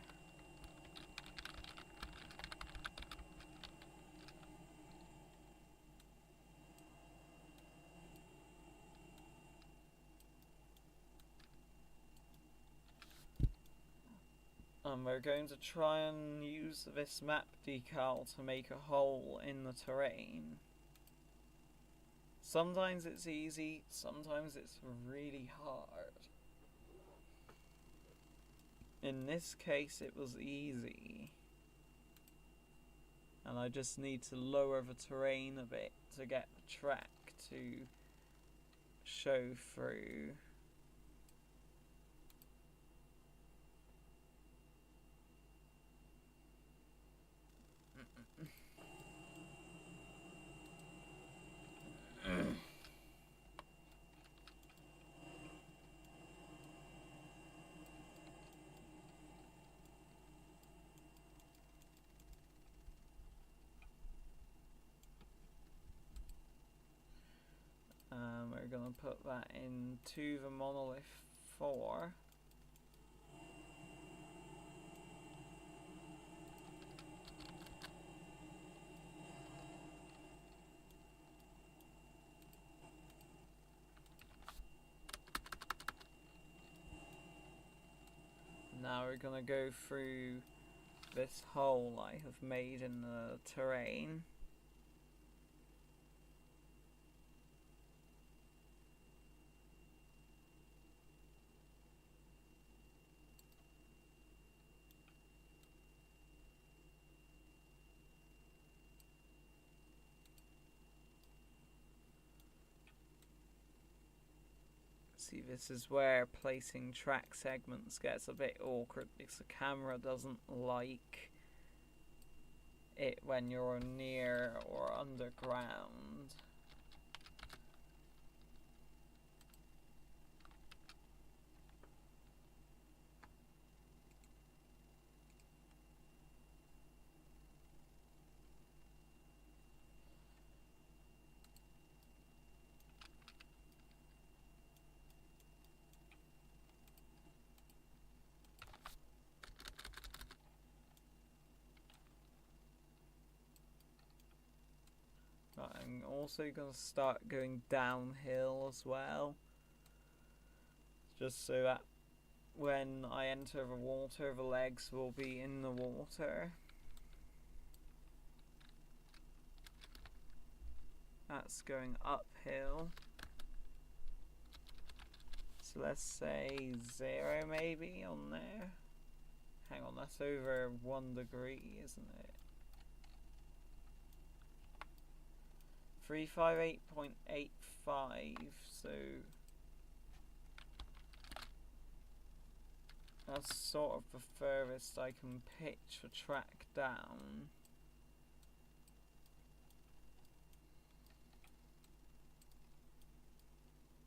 And we're going to try and use this map decal to make a hole in the terrain. Sometimes it's easy, sometimes it's really hard. In this case it was easy. And I just need to lower the terrain a bit to get the track to show through. We're going to put that into the Monolith 4. Now we're going to go through this hole I have made in the terrain. See, this is where placing track segments gets a bit awkward because the camera doesn't like it when you're near or underground. I'm also going to start going downhill as well, just so that when I enter the water, the legs will be in the water. That's going uphill, so let's say 0 maybe on there. Hang on, that's over 1 degree, isn't it? 358.85, so that's sort of the furthest I can pitch the track down.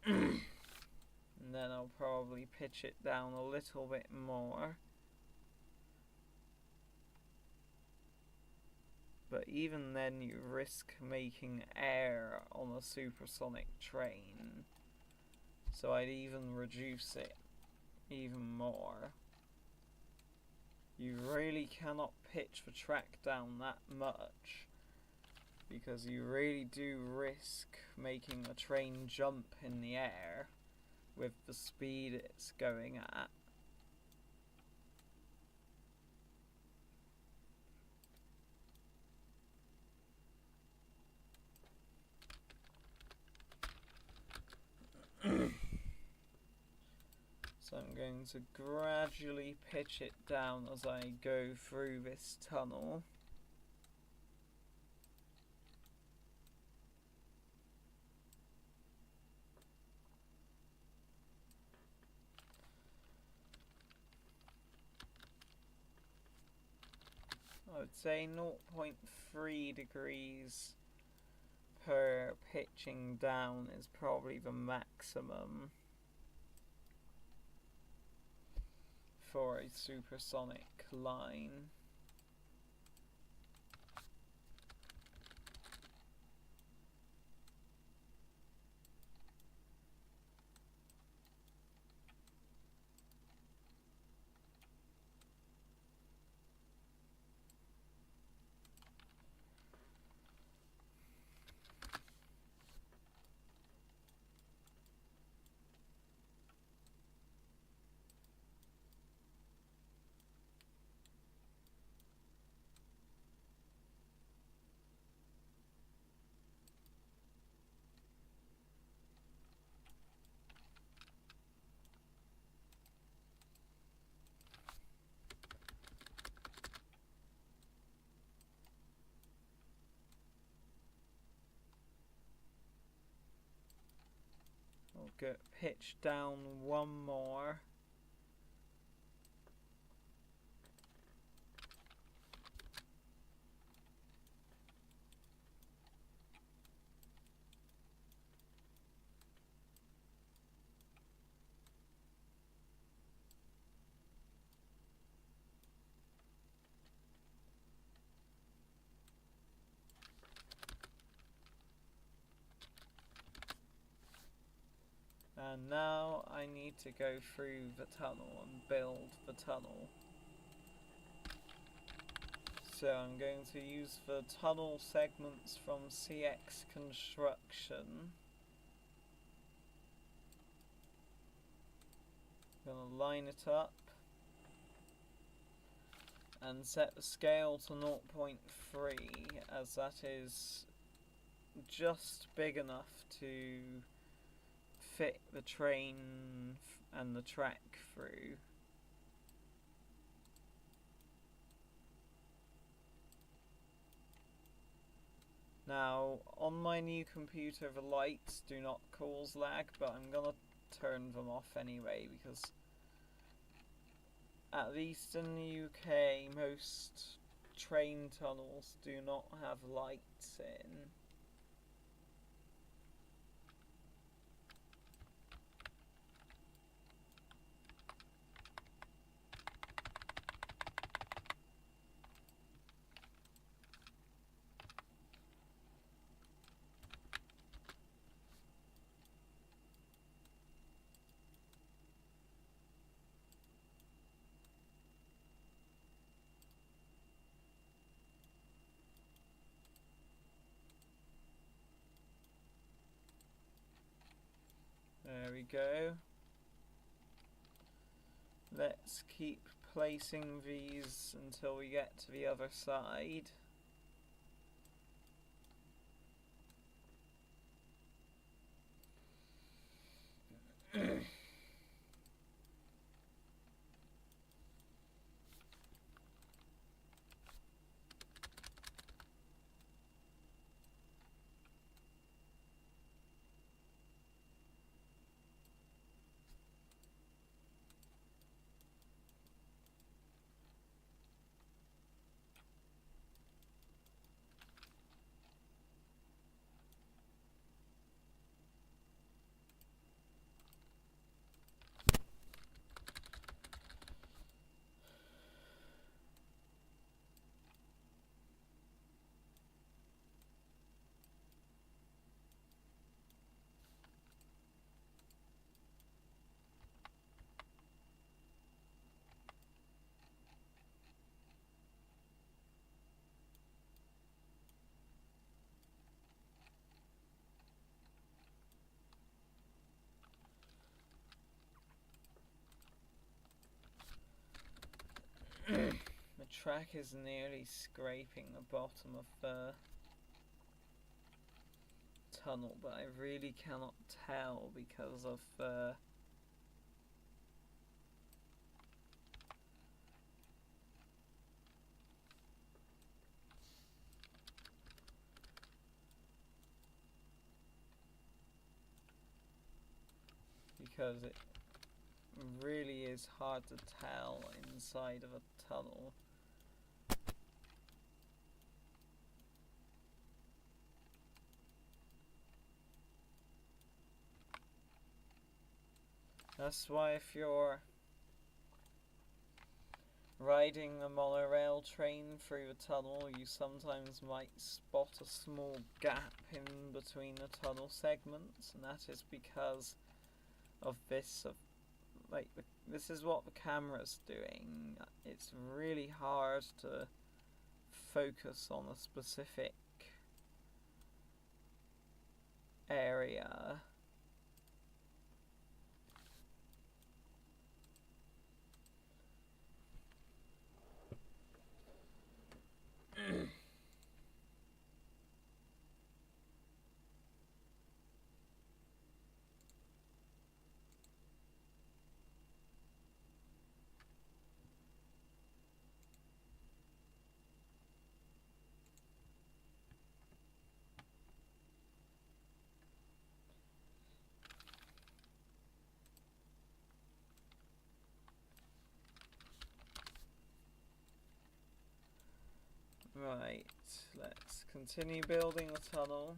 And then I'll probably pitch it down a little bit more. But even then you risk making air on a supersonic train. So I'd even reduce it even more. You really cannot pitch the track down that much, because you really do risk making a train jump in the air with the speed it's going at. So I'm going to gradually pitch it down as I go through this tunnel. I would say 0.3 degrees per pitching down is probably the maximum for a supersonic line. I'll get pitched down one more. And now I need to go through the tunnel and build the tunnel. So I'm going to use the tunnel segments from CX Construction. I'm going to line it up and set the scale to 0.3, as that is just big enough to fit the train and the track through. Now, on my new computer the lights do not cause lag, but I'm gonna turn them off anyway, because at least in the UK most train tunnels do not have lights in. There we go. Let's keep placing these until we get to the other side. The track is nearly scraping the bottom of the tunnel, but I really cannot tell because of because it really is hard to tell inside of a tunnel. That's why if you're riding the monorail train through a tunnel, you sometimes might spot a small gap in between the tunnel segments, and that is because of this, this is what the camera's doing. It's really hard to focus on a specific area. Right, let's continue building the tunnel.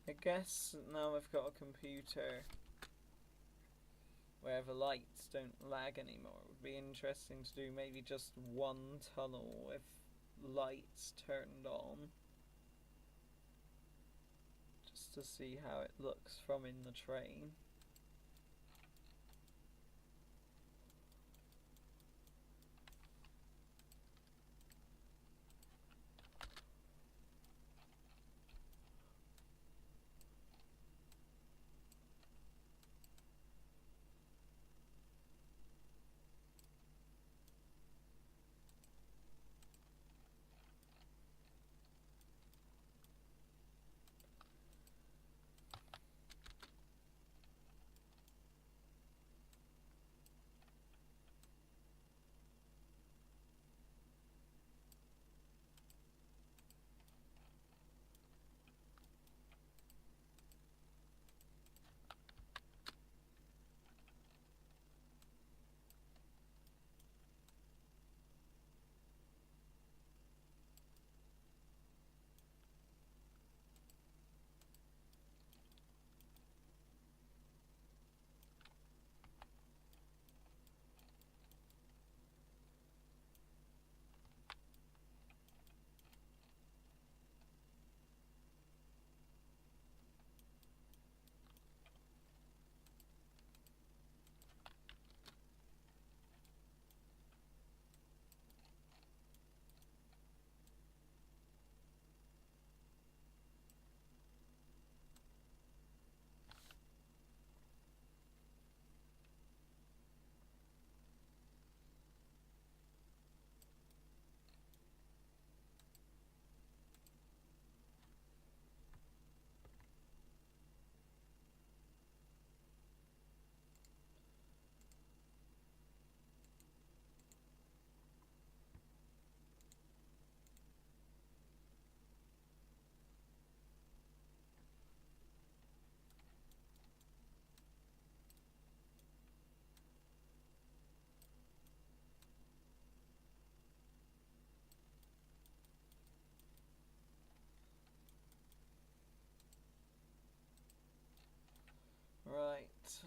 I guess now I've got a computer where the lights don't lag anymore. It would be interesting to do maybe just one tunnel with lights turned on, just to see how it looks from in the train.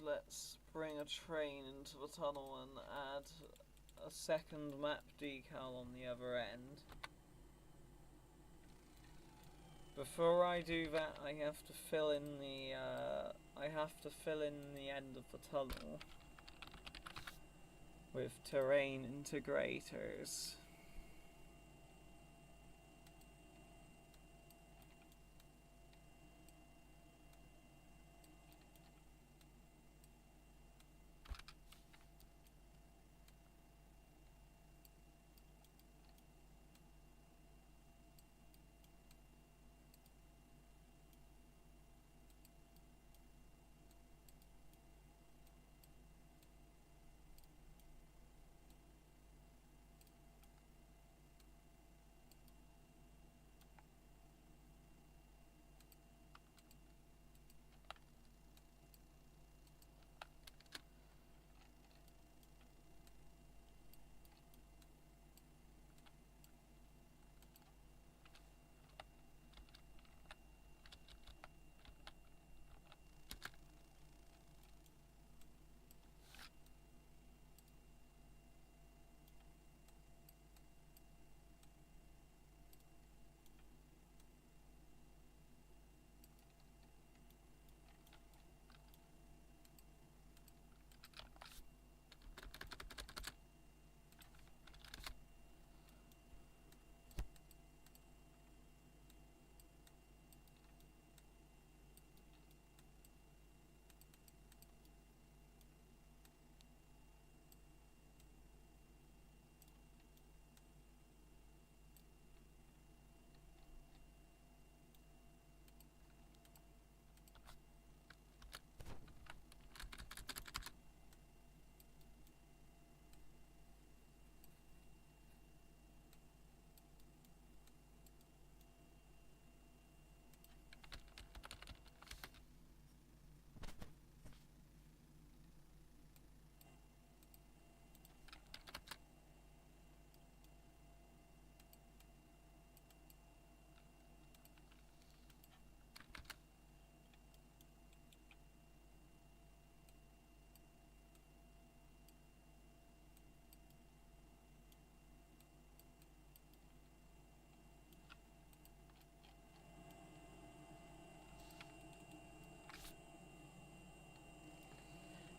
let's bring a train into the tunnel and add a second map decal on the other end. Before I do that, I have to fill in the end of the tunnel with terrain integrators.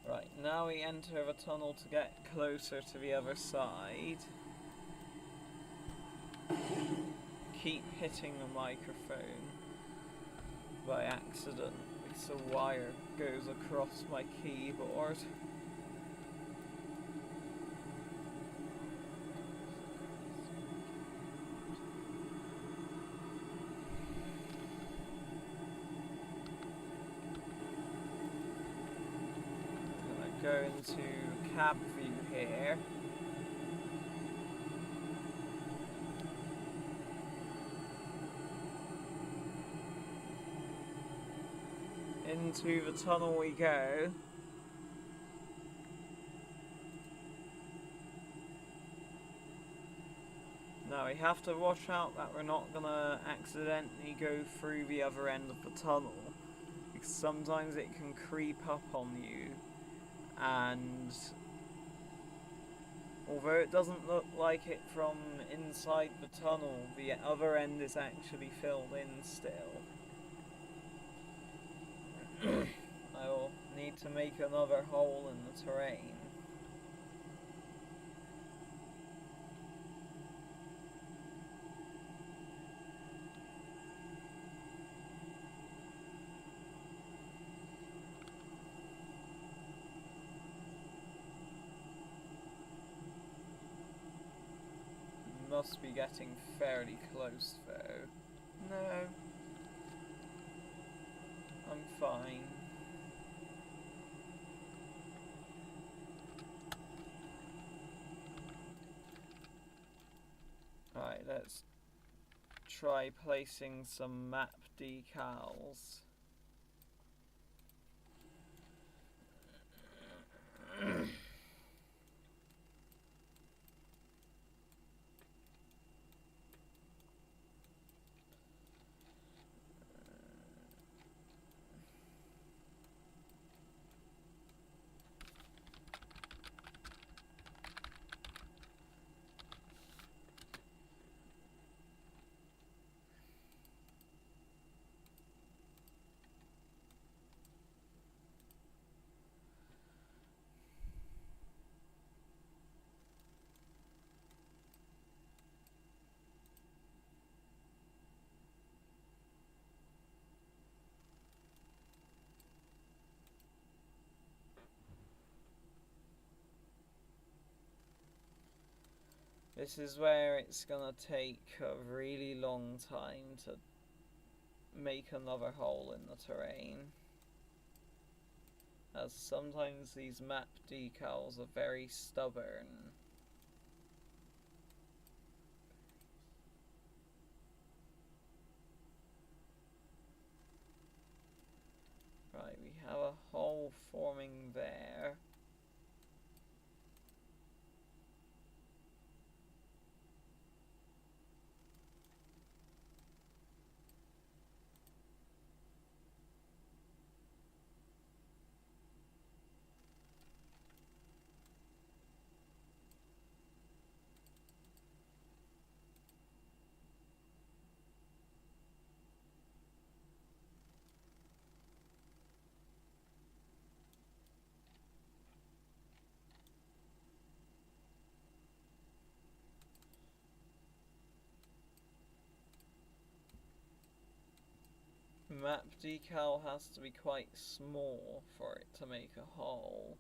Right, now we enter the tunnel to get closer to the other side. Keep hitting the microphone by accident because the wire goes across my keyboard. Go into cab view here. Into the tunnel we go. Now we have to watch out that we're not gonna accidentally go through the other end of the tunnel, because sometimes it can creep up on you. And although it doesn't look like it from inside the tunnel, the other end is actually filled in still. I will need to make another hole in the terrain. Must be getting fairly close though. No. I'm fine. Alright, let's try placing some map decals. This is where it's gonna take a really long time to make another hole in the terrain, as sometimes these map decals are very stubborn. Right, we have a hole forming there. Map decal has to be quite small for it to make a hole.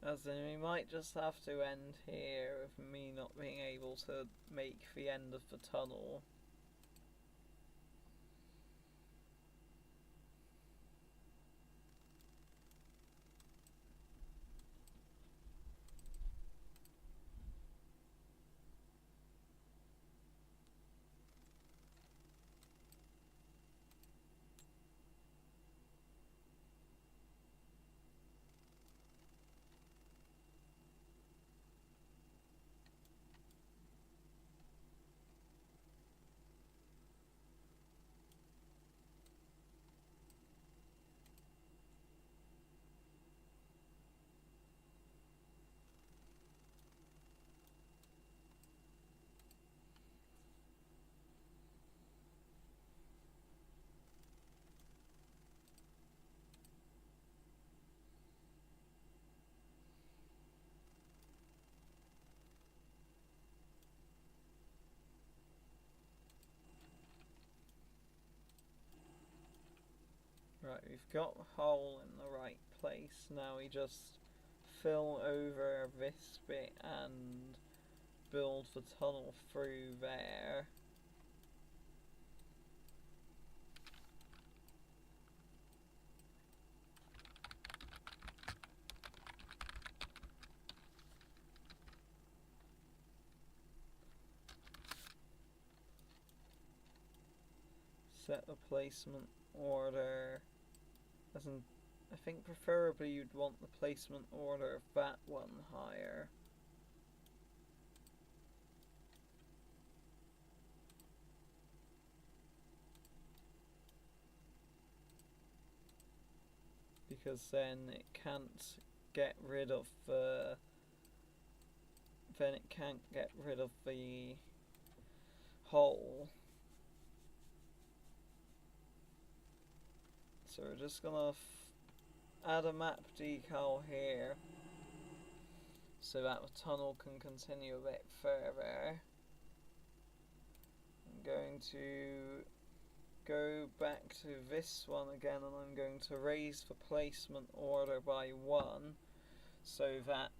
As in, we might just have to end here with me not being able to make the end of the tunnel. Right, we've got the hole in the right place. Now we just fill over this bit and build the tunnel through there. Set the placement order. As in, I think preferably you'd want the placement order of that one higher. Because then it can't get rid of then it can't get rid of the hole. So we're just gonna add a map decal here so that the tunnel can continue a bit further. I'm going to go back to this one again, and I'm going to raise the placement order by 1 so that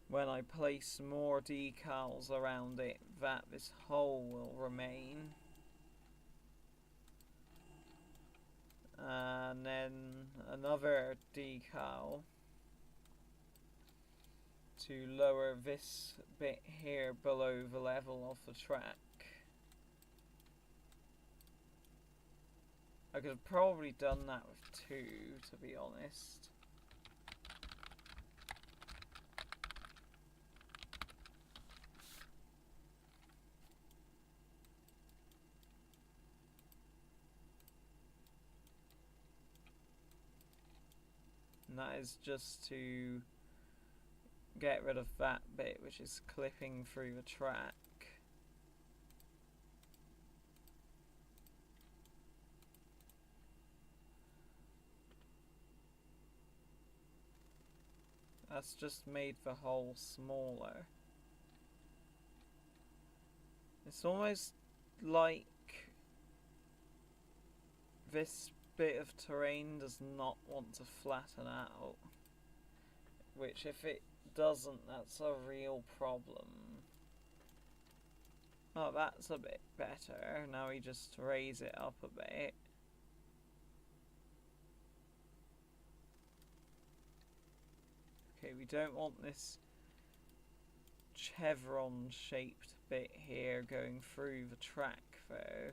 when I place more decals around it, that this hole will remain. And then another decal to lower this bit here below the level of the track. I could have probably done that with 2, to be honest. And that is just to get rid of that bit which is clipping through the track. That's just made the hole smaller. It's almost like this bit of terrain does not want to flatten out, which if it doesn't, that's a real problem. Oh, that's a bit better. Now we just raise it up a bit. Okay, we don't want this chevron shaped bit here going through the track though.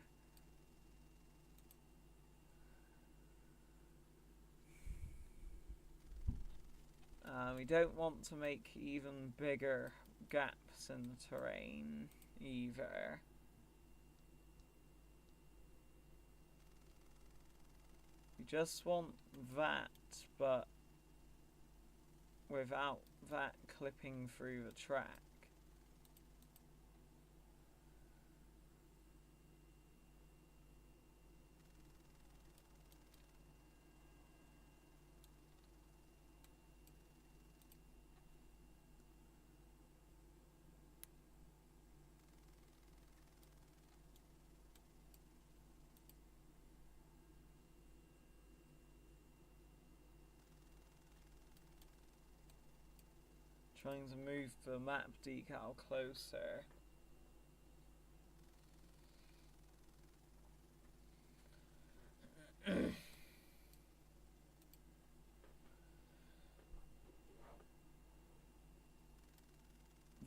We don't want to make even bigger gaps in the terrain either. We just want that, but without that clipping through the track. Trying to move the map decal closer.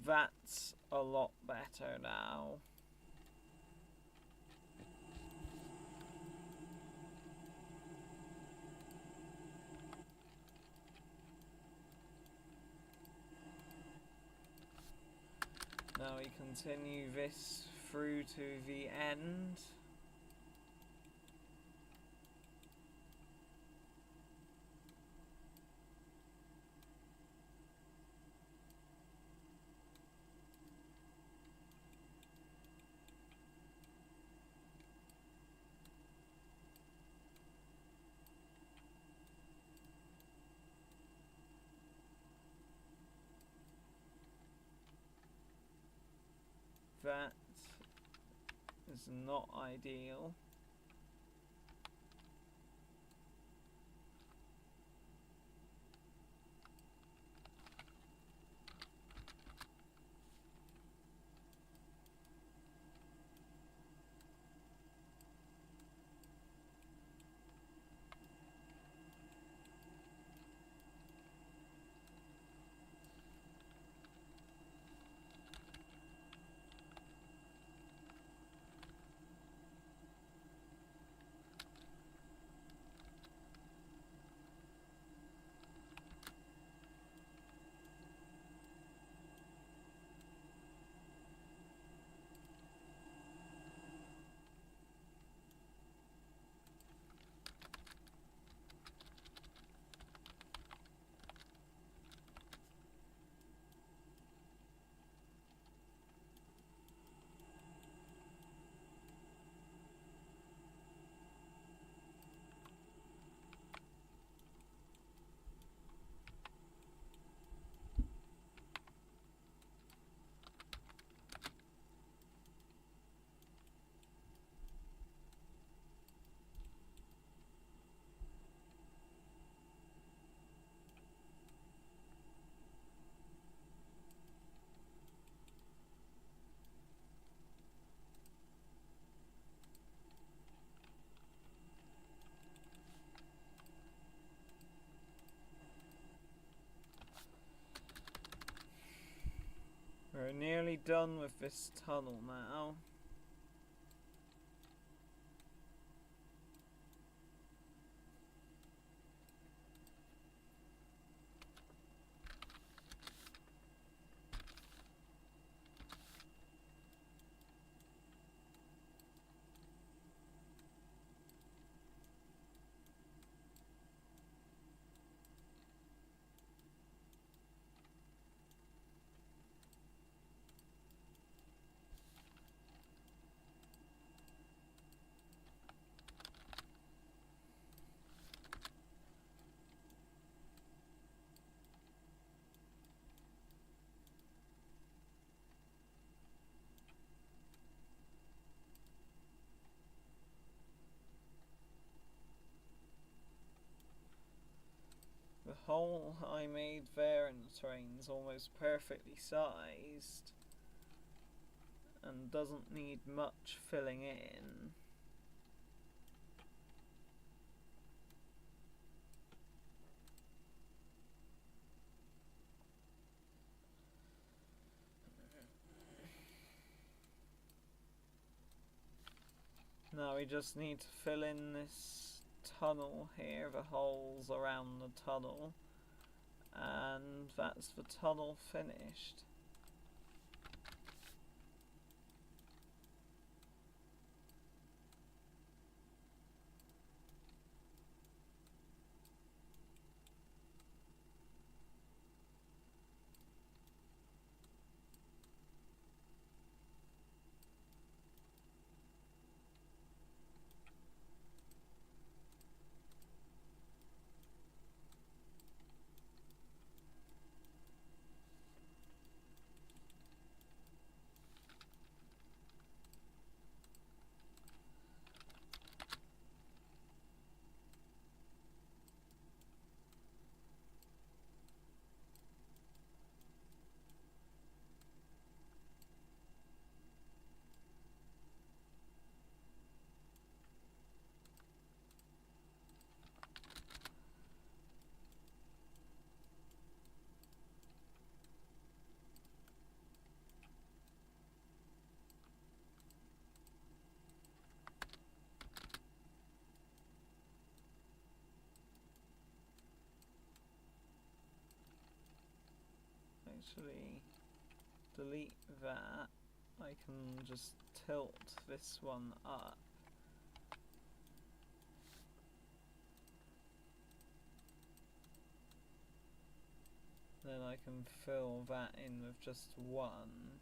That's a lot better now. Now we continue this through to the end. That is not ideal. We're nearly done with this tunnel now. The hole I made there in the train's almost perfectly sized and doesn't need much filling in. Now we just need to fill in this tunnel here, the holes around the tunnel, and that's the tunnel finished. Actually, delete that. I can just tilt this one up. Then I can fill that in with just one.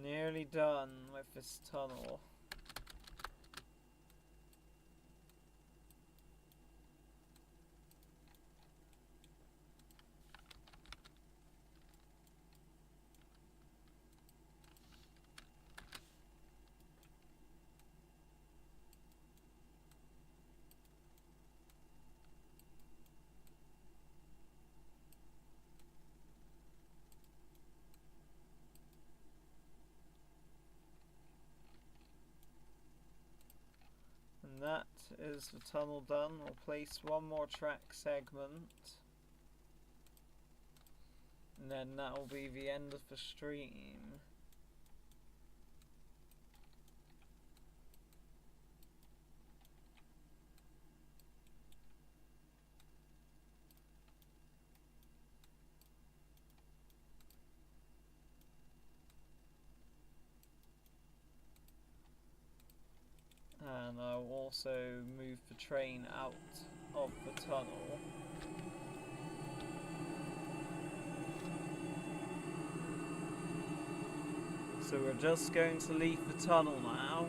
Nearly done with this tunnel. And that is the tunnel done. We'll place one more track segment, and then that will be the end of the stream. And I'll also move the train out of the tunnel. So we're just going to leave the tunnel now.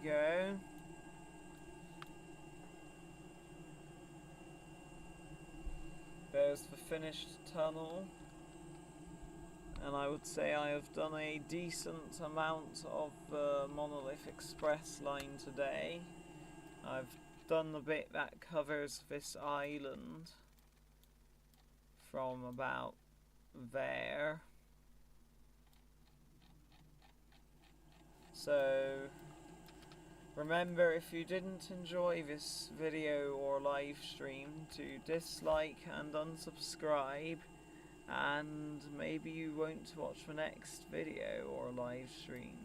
go. There's the finished tunnel. And I would say I have done a decent amount of the Monolith Express line today. I've done the bit that covers this island from about there. So remember, if you didn't enjoy this video or live stream, to dislike and unsubscribe, and maybe you won't watch the next video or live stream.